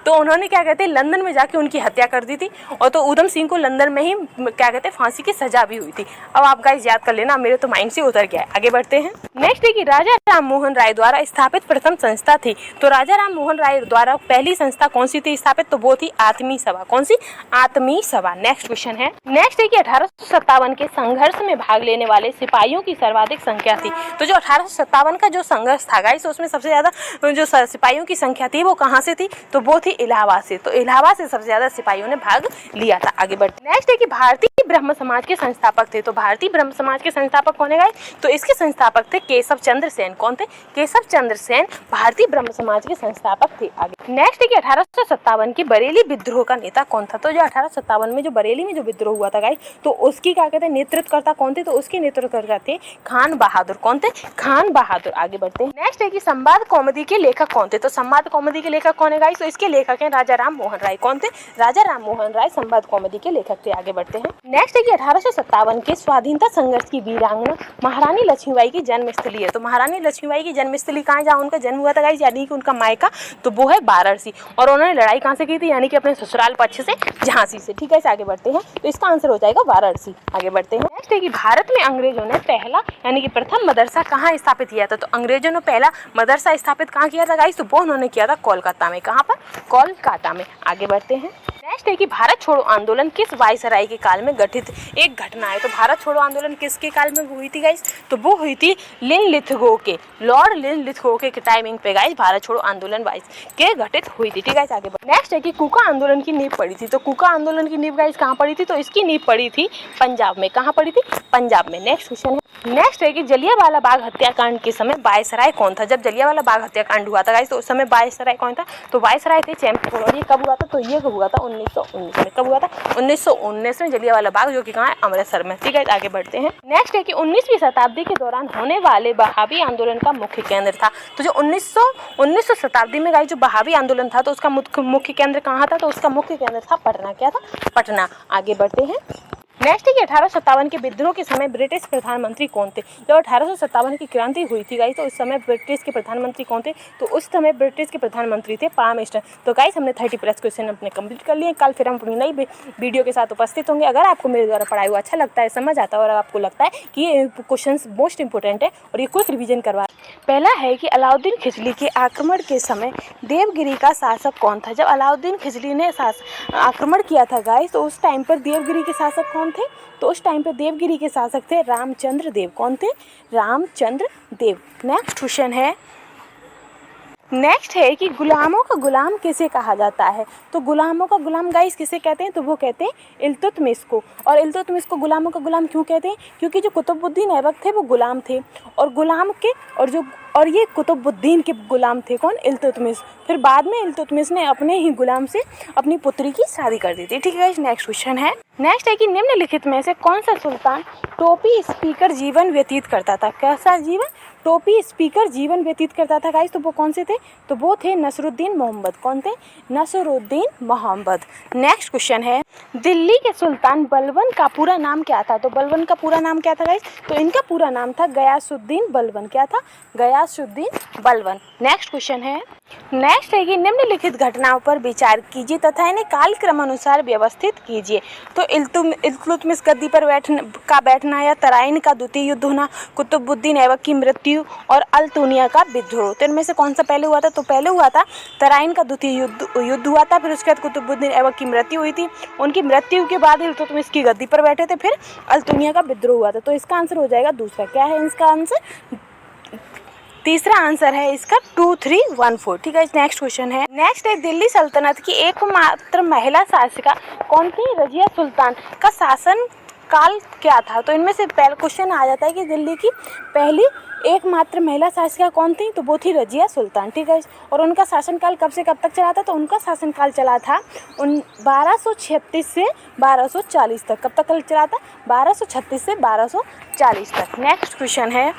तो उन्होंने क्या कहते हैं लंदन में जाके उनकी हत्या कर दी थी। और तो ऊधम सिंह को लंदन में ही क्या कहते हैं फांसी की सजा भी हुई थी। अब आप गाइस याद कर लेना, मेरे तो माइंड से उतर गया है। आगे बढ़ते हैं। नेक्स्ट है कि राजा राम मोहन राय द्वारा स्थापित प्रथम संस्था थी। तो राजा राम मोहन राय द्वारा पहली संस्था कौन सी थी स्थापित, तो वो थी आत्मीय सभा। कौन सी, आत्मीय सभा। नेक्स्ट क्वेश्चन है। नेक्स्ट है कि 1857 के संघर्ष में भाग लेने वाले सिपाहियों की सर्वाधिक संख्या थी। तो जो 1857 का जो संघर्ष था गाइस उसमें सबसे ज्यादा जो सिपाहियों की संख्या थी वो कहाँ से थी, तो वो थी इलाहाबाद से। तो इलाहाबाद से सबसे ज्यादा सिपाहियों ने भाग लिया था। आगे बढ़ते। नेक्स्ट है कि भारतीय ब्रह्म समाज के संस्थापक थे। तो भारतीय ब्रह्म समाज के संस्थापक कौन है गाइस, तो इसके संस्थापक थे केशव चंद्र सेन। कौन थे, केशव चंद्र सेन भारतीय ब्रह्म समाज के संस्थापक थे। आगे नेक्स्ट है कि 1857 के बरेली विद्रोह का नेता कौन था। तो जो 1857 में जो बरेली में जो विद्रोह हुआ था गाइस तो उसकी क्या कहते हैं नेतृत्वकर्ता कौन थे, तो उसके नेतृत्वकर्ता थे खान बहादुर। कौन थे, खान बहादुर। आगे बढ़ते हैं। नेक्स्ट है कि संवाद कॉमेडी के लेखक कौन थे। तो संवाद कॉमेडी के लेखक कौन है गाइस, तो इसके लेखक हैं राजा राम मोहन राय। कौन थे, राजा राम मोहन राय संवाद कॉमेडी के लेखक थे। आगे बढ़ते हैं। नेक्स्ट है कि 1857 के स्वाधीनता संघर्ष की वीरांगना महारानी लक्ष्मीबाई की जन्मस्थली है। तो महारानी लक्ष्मीबाई की जन्मस्थली कहाँ है, जहाँ उनका जन्म हुआ था गाइस, यानी कि उनका मायका, तो वो है वाराणसी, और उन्होंने लड़ाई कहाँ से की थी, यानी कि अपने ससुराल पक्ष से, झांसी से। ठीक है, आगे बढ़ते हैं, तो इसका आंसर हो जाएगा वाराणसी। आगे बढ़ते हैं। नेक्स्ट है कि भारत में अंग्रेजों ने पहला यानी कि प्रथम मदरसा कहाँ स्थापित किया था। तो अंग्रेजों ने पहला मदरसा स्थापित कहाँ किया था गाइस, तो वो उन्होंने किया था कोलकाता में। कहाँ पर, कोलकाता में। आगे बढ़ते हैं। नेक्स्ट है कि भारत छोड़ो आंदोलन किस वायसराय के काल में गठित एक घटना है। तो भारत छोड़ो आंदोलन किसके काल में हुई थी गाइस, तो वो हुई थी लिनलिथगो के, लॉर्ड लिनलिथगो के टाइमिंग पे गाइस भारत छोड़ो आंदोलन वाइस के घटित हुई थी। ठीक है, आगे बढ़ते हैं। नेक्स्ट है कि कुका आंदोलन की नींव पड़ी थी। तो कुका आंदोलन की नींव गाइस कहाँ पड़ी थी, तो इसकी नींव पड़ी थी पंजाब में। कहाँ पड़ी थी, पंजाब में। नेक्स्ट क्वेश्चन है। नेक्स्ट है कि जलियांवाला बाग हत्याकांड के समय वायसराय कौन था। जब जलियांवाला बाग हत्याकांड हुआ था गाइस, तो उस समय वायसराय कौन था, तो वायसराय थे चैंपियन। और ये कब हुआ था, तो ये कब हुआ था, 1919 में। कब हुआ था, 1919 में जलियांवाला बाग, जो कि कहाँ है, अमृतसर में। ठीक है, आगे बढ़ते हैं। नेक्स्ट है कि 19वीं शताब्दी के दौरान होने वाले बहावी आंदोलन का मुख्य केंद्र था। तो जो 1900 शताब्दी में गाइस जो बहावी आंदोलन था, तो उसका मुख्य केंद्र कहाँ था, तो उसका मुख्य केंद्र था पटना। क्या था, पटना। आगे बढ़ते हैं। नेक्स्ट है कि 1857 के विद्रोह के समय ब्रिटिश प्रधानमंत्री कौन थे। जब 1857 की क्रांति हुई थी गाइस, तो उस समय ब्रिटिश के प्रधानमंत्री कौन थे, तो उस समय ब्रिटिश के प्रधानमंत्री थे पामेस्टर। तो गाइस हमने 30+ क्वेश्चन अपने कंप्लीट कर लिए। कल फिर हम अपनी नई वीडियो के साथ उपस्थित होंगे। अगर आपको मेरे द्वारा पढ़ाई हुआ अच्छा लगता है, समझ आता है, और आपको लगता है कि ये क्वेश्चन मोस्ट इंपॉर्टेंट है और ये क्विक रिविजन करवा। पहला है कि अलाउद्दीन खिलजी के आक्रमण के समय देवगिरी का शासक कौन था। जब अलाउद्दीन खिलजी ने आक्रमण किया था गाइस, तो उस टाइम पर देवगिरी के शासक कौन थे, तो उस टाइम पे देवगिरी के शासक थे रामचंद्र देव। कौन थे, रामचंद्र देव। नेक्स्ट क्वेश्चन है। नेक्स्ट है कि गुलामों का गुलाम किसे कहा जाता है। तो गुलामों का गुलाम गाइस किसे कहते हैं, तो वो कहते हैं इल्तुतमिश को। और इल्तुतमिश को गुलामों का गुलाम क्यों कहते हैं, क्योंकि जो कुतुबुद्दीन ऐबक थे वो गुलाम थे, और गुलाम के और ये कुतुबुद्दीन के गुलाम थे कौन, इल्तुतमिश। फिर बाद में इल्तुतमिश ने अपने ही गुलाम से अपनी पुत्री की शादी कर दी थी। ठीक है गाइस, नेक्स्ट क्वेश्चन है। नेक्स्ट है कि निम्नलिखित में से कौन सा सुल्तान टोपी स्पीकर जीवन व्यतीत करता था। कैसा जीवन, टोपी स्पीकर जीवन व्यतीत करता था गाइस, तो वो कौन से थे, तो वो थे नसरुद्दीन मोहम्मद। कौन थे, नसरुद्दीन मोहम्मद। नेक्स्ट क्वेश्चन है। दिल्ली के सुल्तान बलबन का पूरा नाम क्या था। तो बलबन का पूरा नाम क्या था गाइस, तो इनका पूरा नाम था गयासुद्दीन बलबन। क्या था, गयासुद्दीन बलबन। नेक्स्ट क्वेश्चन है। नेक्स्ट है कि निम्नलिखित घटनाओं पर विचार कीजिए तथा इन्हें कालक्रम अनुसार व्यवस्थित कीजिए। तो इल्तुतमिश गद्दी पर बैठना या तराइन का द्वितीय युद्ध होना, कुतुबुद्दीन ऐबक की मृत्यु और अल्तुनिया का विद्रोह। तो इनमें से कौन सा पहले हुआ था, तो पहले हुआ था तराइन का द्वितीय युद्ध हुआ था। फिर उसके बाद कुतुबुद्दीन ऐबक की मृत्यु हुई थी। उनकी मृत्यु के बाद इल्तुतमिश की गद्दी पर बैठे थे, फिर अल्तुनिया का विद्रोह हुआ था। तो इसका आंसर हो जाएगा दूसरा। क्या है इसका आंसर, तीसरा आंसर है इसका 2314। ठीक है, नेक्स्ट क्वेश्चन है। नेक्स्ट है दिल्ली सल्तनत की एकमात्र महिला शासिका कौन थी, रजिया सुल्तान का शासन काल क्या था। तो इनमें से पहला क्वेश्चन आ जाता है कि दिल्ली की पहली एकमात्र महिला शासिका कौन थी, तो वो थी रजिया सुल्तान। ठीक है, और उनका शासनकाल कब से कब तक चला था, तो उनका शासनकाल चला था 1236 से 1240 तक। कब तक चला था, 1236 से 1240 तक। नेक्स्ट क्वेश्चन है।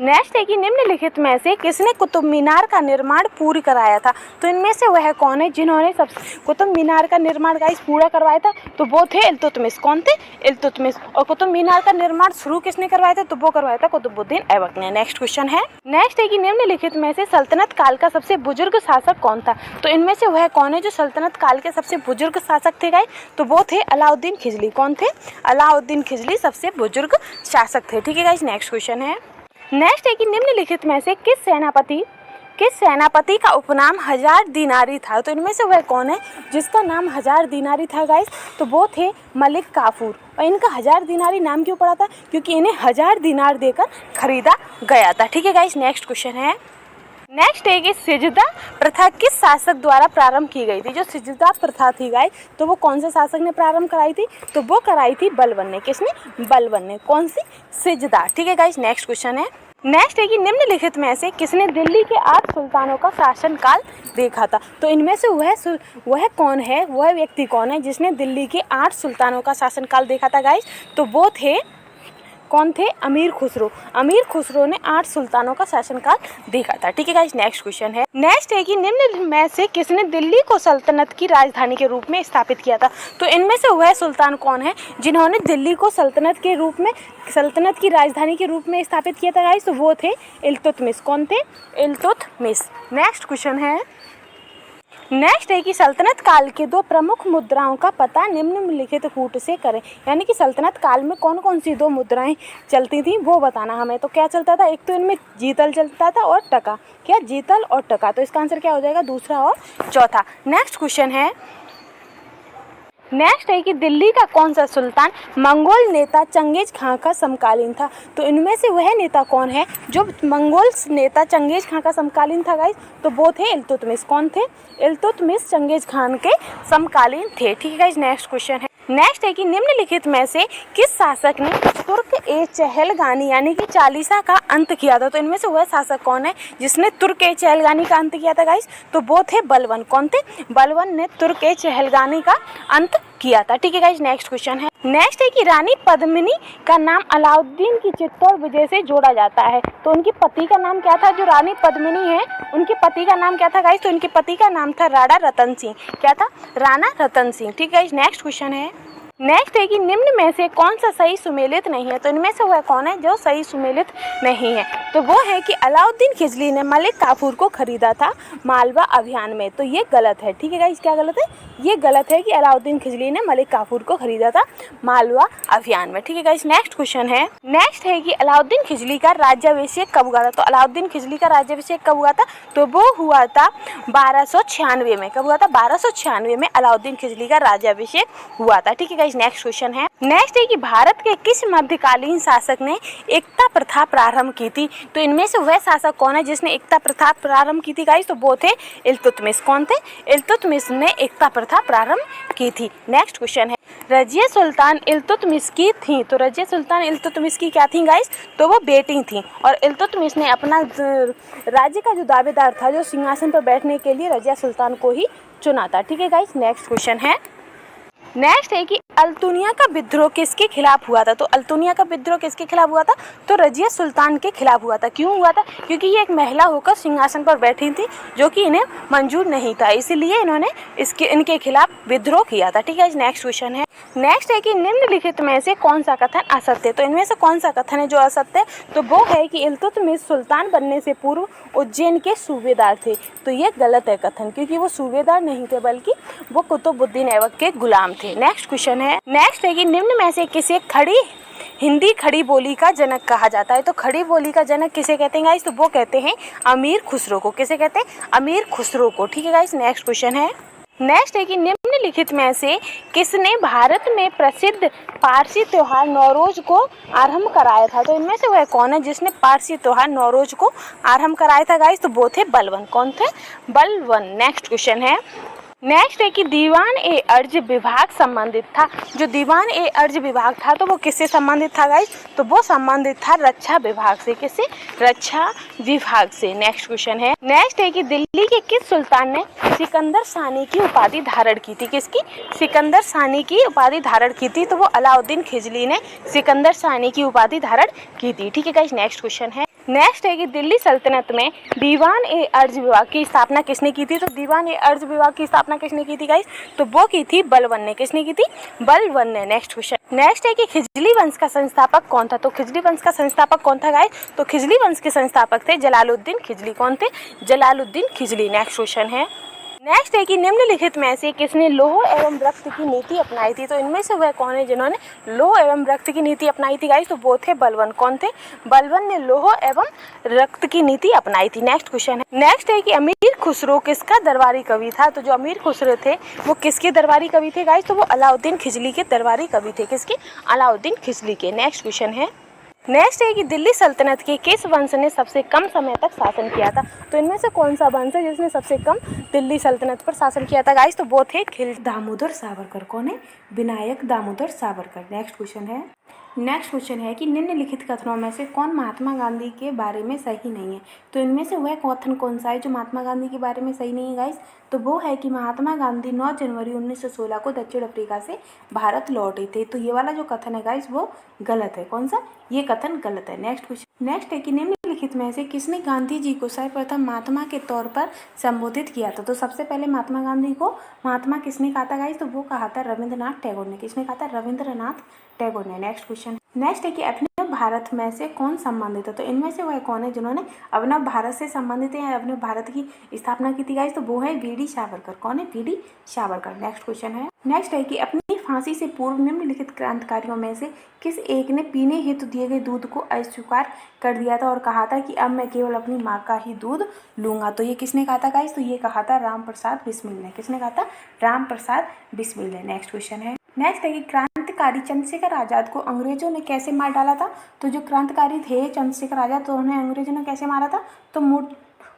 नेक्स्ट है कि निम्नलिखित में से किसने कुतुब मीनार का निर्माण पूर्ण कराया था। तो इनमें से वह कौन है जिन्होंने सब कुतुब मीनार का निर्माण गाइस पूरा करवाया था, तो वो थे इल्तुतमिश। कौन थे, इल्तुतमिश। और कुतुब मीनार का निर्माण शुरू किसने करवाया था, तो वो करवाया था कुतुबुद्दीन ऐबक ने। नेक्स्ट क्वेश्चन है। नेक्स्ट है कि निम्नलिखित में से सल्तनत काल का सबसे बुजुर्ग शासक कौन था। तो इनमें से वह कौन है जो सल्तनत काल के सबसे बुजुर्ग शासक थे गाइस, तो वो थे अलाउद्दीन खिलजी। कौन थे, अलाउद्दीन खिलजी सबसे बुजुर्ग शासक थे। ठीक है गाइस, नेक्स्ट क्वेश्चन है। नेक्स्ट है कि निम्नलिखित में से किस सेनापति का उपनाम 1000 दीनारी था। तो इनमें से वह कौन है जिसका नाम 1000 दीनारी था गाइस, तो वो थे मलिक काफूर। और इनका 1000 दीनारी नाम क्यों पड़ा था, क्योंकि इन्हें 1000 दीनार देकर खरीदा गया था। ठीक है गाइस, नेक्स्ट क्वेश्चन है। नेक्स्ट है कि सिजदा प्रथा किस शासक द्वारा प्रारंभ की गई थी। जो सिजदा प्रथा थी गाइस, तो वो कौन से शासक ने प्रारंभ कराई थी, तो वो कराई थी बलबन ने। किसने, बलबन ने। कौन सी, सिजदा। ठीक है गाइस, नेक्स्ट क्वेश्चन है। नेक्स्ट है कि निम्नलिखित में से किसने दिल्ली के 8 सुल्तानों का शासनकाल देखा था। तो इनमें से वह कौन है, वह व्यक्ति कौन है जिसने दिल्ली के 8 सुल्तानों का शासनकाल देखा था गाइस, तो वो थे कौन थे, अमीर खुसरो। अमीर खुसरो ने 8 सुल्तानों का शासनकाल देखा था। ठीक है गाइस, नेक्स्ट क्वेश्चन है। नेक्स्ट है कि निम्न में से किसने दिल्ली को सल्तनत की राजधानी के रूप में स्थापित किया था। तो इनमें से वह सुल्तान कौन है जिन्होंने दिल्ली को सल्तनत की राजधानी के रूप में स्थापित किया था गाइस, तो वो थे इल्तुतमिश। कौन थे, इल्तुतमिश। नेक्स्ट क्वेश्चन है। नेक्स्ट है कि सल्तनत काल के दो प्रमुख मुद्राओं का पता निम्नलिखित कूट से करें। यानी कि सल्तनत काल में कौन कौन सी दो मुद्राएं चलती थी वो बताना हमें। तो क्या चलता था, एक तो इनमें जीतल चलता था और टका। क्या, जीतल और टका। तो इसका आंसर क्या हो जाएगा, दूसरा और चौथा। नेक्स्ट क्वेश्चन है, नेक्स्ट है कि दिल्ली का कौन सा सुल्तान मंगोल नेता चंगेज खां का समकालीन था। तो इनमें से वह नेता कौन है जो मंगोल नेता चंगेज खां का समकालीन था गाइस। तो वो थे इल्तुतमिश। कौन थे, इल्तुतमिश चंगेज खान के समकालीन थे। ठीक है गाइस, नेक्स्ट क्वेश्चन है, नेक्स्ट है कि निम्नलिखित में से किस शासक ने तुर्क ए चहलगानी यानी कि चालीसा का अंत किया था। तो इनमें से वह शासक कौन है जिसने तुर्क ए चहलगानी का अंत किया था गाइस। तो वो थे बलबन। कौन थे, बलबन ने तुर्क ए चहलगानी का अंत किया था। ठीक है गाइस, नेक्स्ट क्वेश्चन है, नेक्स्ट है कि रानी पद्मिनी का नाम अलाउद्दीन की चित्तौड़ विजय से जोड़ा जाता है। तो उनके पति का नाम क्या था, जो रानी पद्मिनी है उनके पति का नाम क्या था गाइस। तो उनके पति का नाम था राणा रतन सिंह। क्या था, राणा रतन सिंह। ठीक है गाइस, नेक्स्ट क्वेश्चन है, नेक्स्ट है कि निम्न में से कौन सा सही सुमेलित नहीं है। तो इनमें से वह कौन है जो सही सुमेलित नहीं है। तो वो है कि अलाउद्दीन खिलजी ने मलिक काफूर को खरीदा था मालवा अभियान में। तो ये गलत है। ठीक है गाइस, क्या गलत है, ये गलत है कि अलाउद्दीन खिलजी ने मलिक काफूर को खरीदा था मालवा अभियान में। ठीक है गाइस, नेक्स्ट क्वेश्चन है, नेक्स्ट है कि अलाउद्दीन खिलजी का राज्याभिषेक कब हुआ था। तो अलाउद्दीन खिलजी का राज्याभिषेक कब हुआ था। तो वो हुआ था 1296 में। कब हुआ था, 1296 में अलाउद्दीन खिलजी का राज्याभिषेक हुआ था। ठीक है गाइस, नेक्स्ट क्वेश्चन है, नेक्स्ट है कि भारत के किस मध्यकालीन शासक ने एकता प्रथा प्रारंभ की थी। तो इनमें से वह शासक कौन है जिसने एकता प्रथा प्रारंभ की थी गाइस। तो वो थे इल्तुतमिश। कौन थे, इल्तुतमिश ने एकता प्रथा प्रारंभ की थी। नेक्स्ट क्वेश्चन है, रजिया सुल्तान इल्तुतमिश की थी। तो रजिया सुल्तान इल्तुतमिश की क्या थी गाइस। तो वो बेटी थी और इल्तुतमिश ने अपना राज्य का जो दावेदार था, जो सिंहासन पर बैठने के लिए रजिया सुल्तान को ही चुना था। ठीक है गाइस, नेक्स्ट क्वेश्चन है, नेक्स्ट है कि अल्तुनिया का विद्रोह किसके खिलाफ हुआ था। तो अल्तुनिया का विद्रोह किसके खिलाफ हुआ था। तो रजिया सुल्तान के खिलाफ हुआ था। क्यों हुआ था, क्योंकि ये एक महिला होकर सिंहासन पर बैठी थी जो कि इन्हें मंजूर नहीं था, इसीलिए इन्होंने इनके खिलाफ विद्रोह किया था। ठीक है, नेक्स्ट क्वेश्चन है, नेक्स्ट है कि निम्नलिखित में से कौन सा कथन असत्य है। तो इनमें से कौन सा कथन है जो असत्य है। तो वो है कि इल्तुतमिश सुल्तान बनने से पूर्व उज्जैन के सूबेदार थे। तो ये गलत है कथन, क्योंकि वो सूबेदार नहीं थे बल्कि वो कुतुबुद्दीन ऐबक के गुलाम थे। नेक्स्ट क्वेश्चन है, नेक्स्ट है कि निम्न में से किसे हिंदी खड़ी बोली का जनक कहा जाता है। तो खड़ी बोली का जनक किसे कहते हैं गाइस। तो वो कहते हैं अमीर खुसरो को। किसे कहते हैं, अमीर खुसरो को। ठीक है गाइस, नेक्स्ट क्वेश्चन है, नेक्स्ट है कि निम्नलिखित में से किसने भारत में प्रसिद्ध पारसी त्योहार नौरोज को आरंभ कराया था। तो इनमें से वह कौन है जिसने पारसी त्योहार नौरोज को आरंभ कराया था गाइस। तो वो थे बलबन। कौन थे, बलबन। नेक्स्ट क्वेश्चन है, नेक्स्ट है कि दीवान ए अर्ज विभाग संबंधित था। जो दीवान ए अर्ज विभाग था तो वो किससे संबंधित था गाइस। तो वो संबंधित था रक्षा विभाग से। किससे, रक्षा विभाग से। नेक्स्ट क्वेश्चन है, नेक्स्ट है कि दिल्ली के किस सुल्तान ने सिकंदर सानी की उपाधि धारण की थी। किसकी, सिकंदर सानी की उपाधि धारण की थी। तो वो अलाउद्दीन खिलजी ने सिकंदर सानी की उपाधि धारण की थी। ठीक है गाइस, नेक्स्ट क्वेश्चन है, नेक्स्ट है कि दिल्ली सल्तनत में दीवान ए अर्ज विभाग की स्थापना किसने की थी। तो दीवान ए अर्ज विभाग की स्थापना किसने की थी गाइस। तो वो की थी बलबन ने। किसने की थी, बलबन ने। नेक्स्ट क्वेश्चन, नेक्स्ट है कि खिजली वंश का संस्थापक कौन था। तो खिजली वंश का संस्थापक कौन था गाइस। तो खिजली वंश के संस्थापक थे जलालुद्दीन खिजली। कौन थे, जलालुद्दीन खिजली। नेक्स्ट क्वेश्चन है, नेक्स्ट है कि निम्नलिखित में से किसने लौह एवं रक्त की नीति अपनाई थी। तो इनमें से वह कौन है जिन्होंने लौह एवं रक्त की नीति अपनाई थी गाइस। तो वो थे बलबन। कौन थे, बलबन ने लौह एवं रक्त की नीति अपनाई थी। नेक्स्ट क्वेश्चन है, नेक्स्ट है कि अमीर खुसरो किसका दरबारी कवि था। तो जो अमीर खुसरो थे वो किसके दरबारी कवि थे गाइस। तो वो अलाउद्दीन खिलजी के दरबारी कवि थे। किसके, अलाउद्दीन खिलजी के। नेक्स्ट क्वेश्चन है, नेक्स्ट है कि दिल्ली सल्तनत के किस वंश ने सबसे कम समय तक शासन किया था। तो इनमें से कौन सा वंश है जिसने सबसे कम दिल्ली सल्तनत पर शासन किया था गाइस। तो वो थे दामोदर सावरकर। कौन है, विनायक दामोदर सावरकर। नेक्स्ट क्वेश्चन है, नेक्स्ट क्वेश्चन है कि निम्नलिखित कथनों में से कौन महात्मा गांधी के बारे में सही नहीं है। तो इनमें से वह कथन कौन सा है जो महात्मा गांधी के बारे में सही नहीं है गाइस। तो वो है कि महात्मा गांधी 9 जनवरी 1916 को दक्षिण अफ्रीका से भारत लौटे थे। तो ये वाला जो कथन है गाइस वो गलत है। कौन सा, ये कथन गलत है। नेक्स्ट क्वेश्चन, नेक्स्ट है कि निम्नलिखित में से किसने गांधी जी को सर्वप्रथम महात्मा के तौर पर संबोधित किया था। तो सबसे पहले महात्मा गांधी को महात्मा किसने कहा था गाइस। तो वो कहा था रविंद्रनाथ टैगोर ने। किसने कहा था, रविंद्रनाथ टैगोर ने। नेक्स्ट क्वेश्चन, नेक्स्ट है कि अभिनव भारत में से कौन संबंधित है, तो इनमें से वह कौन है जिन्होंने अभिनव भारत से संबंधित है, अभिनव भारत की स्थापना की थी गाइस, तो वो है वी.डी. सावरकर। कौन है? वी.डी. सावरकर। नेक्स्ट क्वेश्चन है, नेक्स्ट है कि अपनी फांसी से पूर्व निम्नलिखित क्रांतिकारियों में से किस एक ने पीने हेतु दिए गए दूध को अस्वीकार कर दिया था और कहा था कि अब मैं केवल अपनी माँ का ही दूध लूंगा। तो ये किसने कहा था गाइस? तो ये कहा था राम प्रसाद बिस्मिल ने। किसने कहा था? राम प्रसाद बिस्मिल ने। नेक्स्ट क्वेश्चन है, नेक्स्ट है कि क्रांतिकारी चंद्रशेखर आजाद को अंग्रेजों ने कैसे मार डाला था। तो जो क्रांतिकारी थे चंद्रशेखर आजाद, तो उन्हें अंग्रेजों ने कैसे मारा था? तो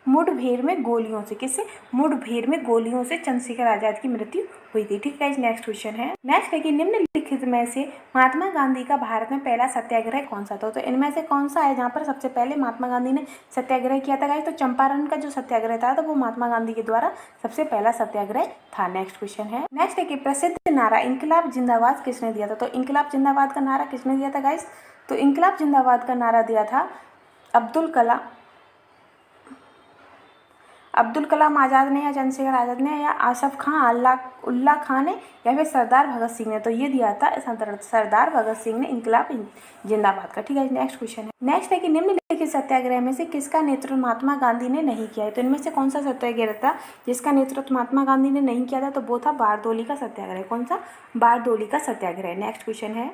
मुठभेड़ में गोलियों से। किससे? मुठभेड़ में गोलियों से चंद्रशेखर आजाद की मृत्यु हुई थी। ठीक है, नेक्स्ट क्वेश्चन है, नेक्स्ट है कि निम्नलिखित में से महात्मा गांधी का भारत में पहला सत्याग्रह कौन सा था। तो इनमें से कौन सा है जहाँ पर सबसे पहले महात्मा गांधी ने सत्याग्रह किया था गाइस? तो चंपारण का जो सत्याग्रह था तो वो महात्मा गांधी के द्वारा सबसे पहला सत्याग्रह था। नेक्स्ट क्वेश्चन है, नेक्स्ट है कि प्रसिद्ध नारा इंकलाब जिंदाबाद किसने दिया था। तो इंकलाब जिंदाबाद का नारा किसने दिया था गाइस? तो इंकलाब जिंदाबाद का नारा दिया था अब्दुल कलाम आज़ाद ने, या चंद्रशेखर आज़ाद ने, या आसफ खां उल्ला खां ने, या फिर सरदार भगत सिंह ने। तो ये दिया था सरदार भगत सिंह ने इंकलाब जिंदाबाद का। ठीक है, नेक्स्ट क्वेश्चन है, नेक्स्ट है कि निम्नलिखित सत्याग्रह में से किसका नेतृत्व महात्मा गांधी ने नहीं किया है। तो इनमें से कौन सा सत्याग्रह था जिसका नेतृत्व महात्मा गांधी ने नहीं किया था? तो वो था बारदोली का सत्याग्रह। कौन सा? बारदोली का सत्याग्रह। नेक्स्ट क्वेश्चन है,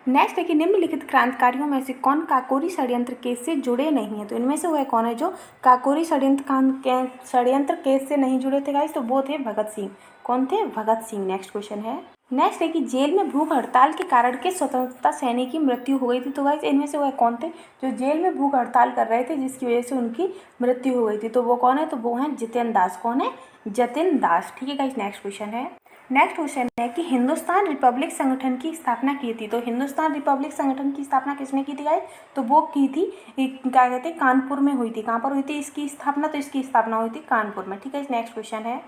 नेक्स्ट है कि निम्नलिखित क्रांतिकारियों में से कौन काकोरी षड्यंत्र केस से जुड़े नहीं है। तो इनमें से वह कौन है जो काकोरी षड्यंत्र केस से नहीं जुड़े थे गाइस? तो वो थे भगत सिंह। कौन थे? भगत सिंह। नेक्स्ट क्वेश्चन है, नेक्स्ट है कि जेल में भूख हड़ताल के कारण किस स्वतंत्रता सैनिक की मृत्यु हो गई थी। तो गाइस इनमें से वह कौन थे जो जेल में भूख हड़ताल कर रहे थे जिसकी वजह से उनकी मृत्यु हो गई थी? तो वो कौन है? तो वो हैं जितेंद्र दास। कौन है? जितेंद्र दास। ठीक है गाइस, नेक्स्ट क्वेश्चन है, नेक्स्ट क्वेश्चन है कि हिंदुस्तान रिपब्लिक संगठन की स्थापना की थी। तो हिंदुस्तान रिपब्लिक संगठन की स्थापना किसने की थी गाइस? तो वो की थी, क्या कहते हैं, कानपुर में हुई थी। कहाँ पर हुई थी इसकी स्थापना? तो इसकी स्थापना हुई थी कानपुर में। ठीक है, नेक्स्ट क्वेश्चन है,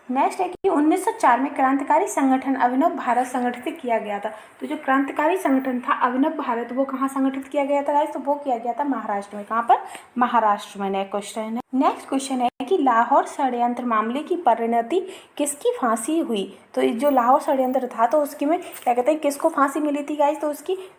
नेक्स्ट है कि 1904 में क्रांतिकारी संगठन अभिनव भारत संगठित किया गया था। तो जो क्रांतिकारी संगठन था अभिनव भारत, वो कहाँ संगठित किया गया था गाइस? तो वो किया गया था महाराष्ट्र में। कहाँ पर? महाराष्ट्र में। नेक्स्ट क्वेश्चन है, नेक्स्ट क्वेश्चन है कि लाहौर षड्यंत्र मामले की परिणति किसकी फांसी हुई। तो जो लाहौर षड्यंत्र था तो उसकी में क्या कहते हैं किसको फांसी मिली थी गाइस?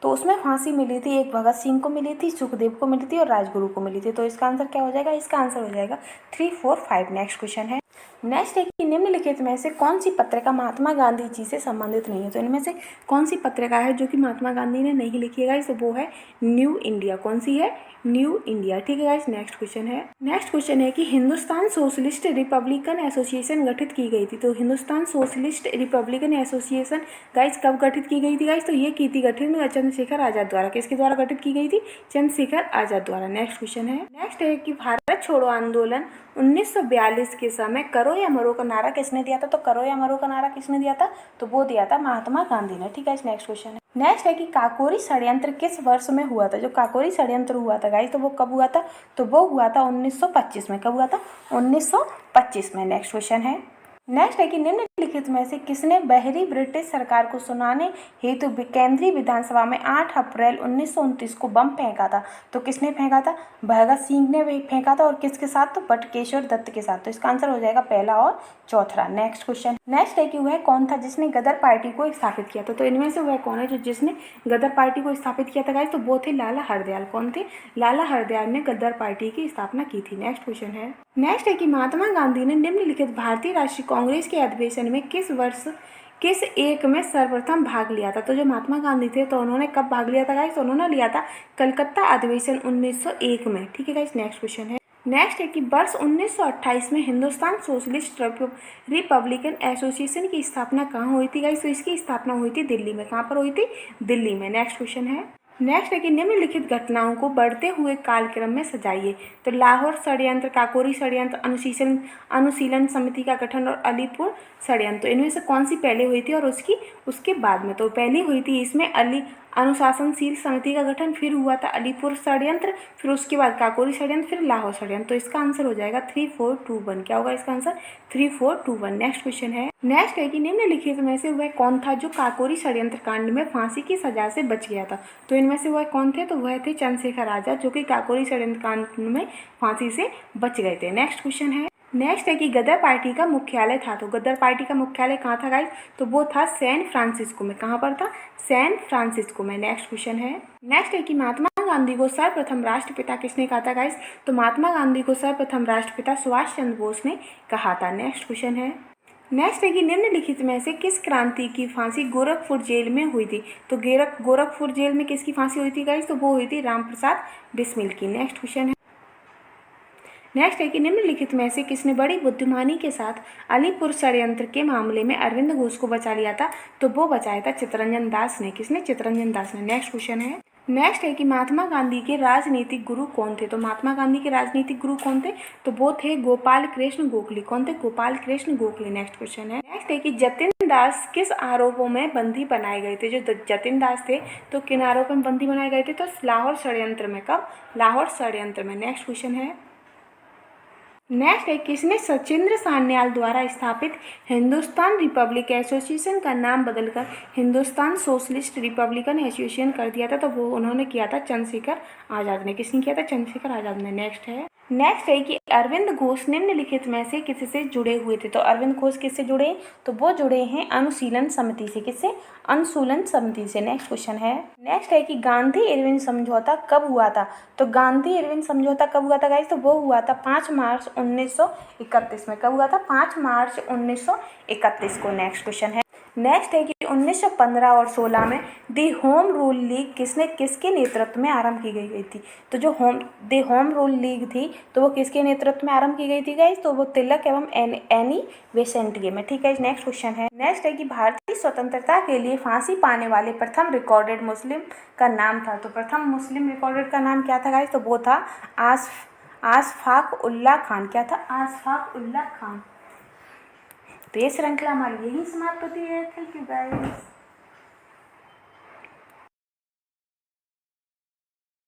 तो उसमें फांसी मिली थी, एक भगत सिंह को मिली थी, सुखदेव को मिली थी और राजगुरु को मिली थी। तो इसका आंसर क्या हो जाएगा? इसका आंसर हो जाएगा 3, 4, 5। नेक्स्ट क्वेश्चन है, नेक्स्ट है कि निम्नलिखित में से कौन सी पत्रिका महात्मा गांधी जी से संबंधित नहीं है। तो इनमें से कौन सी पत्रिका है जो कि महात्मा गांधी ने नहीं लिखी है गाइस? तो वो है न्यू इंडिया। कौन सी है? New India. ठीक है गाइस, नेक्स्ट क्वेश्चन है, नेक्स्ट क्वेश्चन है कि हिंदुस्तान सोशलिस्ट रिपब्लिकन एसोसिएशन गठित की गई थी। तो Hindustan socialist Republican association guys कब गठित की गई थी गाइस? तो ये की थी गठित चंद्रशेखर आजाद द्वारा। किसके द्वारा गठित की गई थी? चंद्रशेखर आजाद द्वारा। नेक्स्ट क्वेश्चन है, नेक्स्ट है कि भारत छोड़ो आंदोलन 1942 के समय करो या मरो का नारा किसने दिया था। तो करो या मरो का नारा किसने दिया था? तो वो दिया था महात्मा गांधी ने। ठीक है, नेक्स्ट क्वेश्चन है, नेक्स्ट है कि काकोरी षड्यंत्र किस वर्ष में हुआ था। जो काकोरी षड्यंत्र हुआ था गाइस तो वो कब हुआ था? तो वो हुआ था 1925 में। कब हुआ था? 1925 में। नेक्स्ट क्वेश्चन है, नेक्स्ट है कि निम्नलिखित में से किसने बहरी ब्रिटिश सरकार को सुनाने हेतु केंद्रीय विधानसभा में 8 अप्रैल 1929 को बम फेंका था। तो किसने फेंका था? भगत सिंह ने फेंका था। और किसके साथ? तो बटुकेश्वर दत्त के साथ। तो इसका आंसर हो जाएगा पहला और चौथा। नेक्स्ट क्वेश्चन, नेक्स्ट है कि वह कौन था जिसने गदर पार्टी को स्थापित किया था। तो इनमें से वह कौन है जो जिसने गदर पार्टी को स्थापित किया था गाइस? तो वो थे लाला हरदयाल। कौन थे? लाला हरदयाल ने गदर पार्टी की स्थापना की थी। नेक्स्ट क्वेश्चन है, नेक्स्ट है कि महात्मा गांधी ने निम्नलिखित भारतीय राष्ट्रीय कांग्रेस के अधिवेशन में किस वर्ष किस एक में सर्वप्रथम भाग लिया था। तो जो महात्मा गांधी थे तो उन्होंने कब भाग लिया था गाइस? तो उन्होंने लिया था कलकत्ता अधिवेशन 1901 में। ठीक है गाइस, नेक्स्ट क्वेश्चन है, नेक्स्ट है कि वर्ष 1928 में हिंदुस्तान सोशलिस्ट रिपब्लिकन एसोसिएशन की स्थापना कहाँ हुई थी गाइस? तो इसकी स्थापना हुई थी दिल्ली में। कहाँ पर हुई थी? दिल्ली में। नेक्स्ट क्वेश्चन है, नेक्स्ट है कि निम्नलिखित घटनाओं को बढ़ते हुए कालक्रम में सजाइए। तो लाहौर षड्यंत्र, काकोरी षड्यंत्र, अनुशीलन समिति का गठन और अलीपुर षड्यंत्र, तो इनमें से कौन सी पहले हुई थी और उसके बाद में? तो पहली हुई थी इसमें अनुशासनशील समिति का गठन, फिर हुआ था अलीपुर षड्यंत्र, फिर उसके बाद काकोरी षड्यंत्र, फिर लाहौर षड्यंत्र। तो इसका आंसर हो जाएगा 3, 4, 2, 1। क्या होगा इसका आंसर? 3, 4, 2, 1। नेक्स्ट क्वेश्चन है, नेक्स्ट है कि निम्नलिखित में से वह कौन था जो काकोरी षड्यंत्र कांड में फांसी की सजा से बच गया था। तो इनमें से वह कौन थे? तो वह थे चंद्रशेखर आजाद जो कि काकोरी षड्यंत्र कांड में फांसी से बच गए थे। नेक्स्ट क्वेश्चन है, नेक्स्ट है कि गदर पार्टी का मुख्यालय था, तो गदर पार्टी का मुख्यालय कहाँ था गाइस, तो वो था सैन फ्रांसिस्को में। कहाँ पर था, सैन फ्रांसिस्को में। नेक्स्ट क्वेश्चन है, नेक्स्ट है कि महात्मा गांधी को सर्वप्रथम राष्ट्रपिता किसने कहा था गाइस, तो महात्मा गांधी को सर्वप्रथम राष्ट्रपिता सुभाष चंद्र बोस ने कहा था। नेक्स्ट क्वेश्चन है, नेक्स्ट है कि निम्नलिखित में से किस क्रांति की फांसी गोरखपुर जेल में हुई थी, तो गोरखपुर जेल में किसकी फांसी हुई थी गाइस, तो वो हुई थी राम प्रसाद बिस्मिल की। नेक्स्ट क्वेश्चन है, नेक्स्ट है कि निम्नलिखित में से किसने बड़ी बुद्धिमानी के साथ अलीपुर षड्यंत्र के मामले में अरविंद घोष को बचा लिया था, तो वो बचाया था चित्तरंजन दास ने। किसने, चित्तरंजन दास ने। नेक्स्ट क्वेश्चन है, नेक्स्ट है कि महात्मा गांधी के राजनीतिक गुरु कौन थे, तो महात्मा गांधी के राजनीतिक गुरु कौन थे, तो वो थे गोपाल कृष्ण गोखले। कौन थे, गोपाल कृष्ण गोखले। नेक्स्ट क्वेश्चन है, नेक्स्ट है कि जतिन दास किस आरोपों में बंदी बनाए गए थे, जो जतिन दास थे तो किन आरोपों में बंदी बनाए गए थे, तो लाहौर षड्यंत्र में। कब, लाहौर षड्यंत्र में। नेक्स्ट क्वेश्चन है, नेक्स्ट है किसने सचिंद्र सान्याल द्वारा स्थापित हिंदुस्तान रिपब्लिक एसोसिएशन का नाम बदलकर हिंदुस्तान सोशलिस्ट रिपब्लिकन एसोसिएशन कर दिया था, तो वो उन्होंने किया था चंद्रशेखर आज़ाद ने। किसने किया था, चंद्रशेखर आज़ाद ने। नेक्स्ट है, नेक्स्ट है कि अरविंद घोष निम्नलिखित में से किससे जुड़े हुए थे, तो अरविंद घोष किससे जुड़े, तो वो जुड़े हैं अनुशीलन समिति से। किससे, अनुशीलन समिति से। नेक्स्ट क्वेश्चन है, नेक्स्ट है कि गांधी इरविन समझौता कब हुआ था, तो गांधी इरविन समझौता कब हुआ था गाइस, तो वो हुआ था 5 मार्च 1931 में। कब हुआ था, 5 मार्च 1931 को। नेक्स्ट क्वेश्चन है, नेक्स्ट है कि 1915 और 16 में दी होम रूल लीग किसके नेतृत्व में आरंभ की गई थी, तो जो दी होम रूल लीग थी तो वो किसके नेतृत्व में आरंभ की गई थी गाइस, तो वो तिलक एवं एनी बेसेंट में। ठीक है, नेक्स्ट क्वेश्चन है, नेक्स्ट है कि भारतीय स्वतंत्रता के लिए फांसी पाने वाले प्रथम रिकॉर्डेड मुस्लिम का नाम था, तो प्रथम मुस्लिम रिकॉर्डेड का नाम क्या था गाइस, तो वो था आशफाक उल्लाह खान। क्या था, आशफाक उल्लाह खान। तो ये श्रृंखला हमारी यही समाप्त होती है। Thank you guys.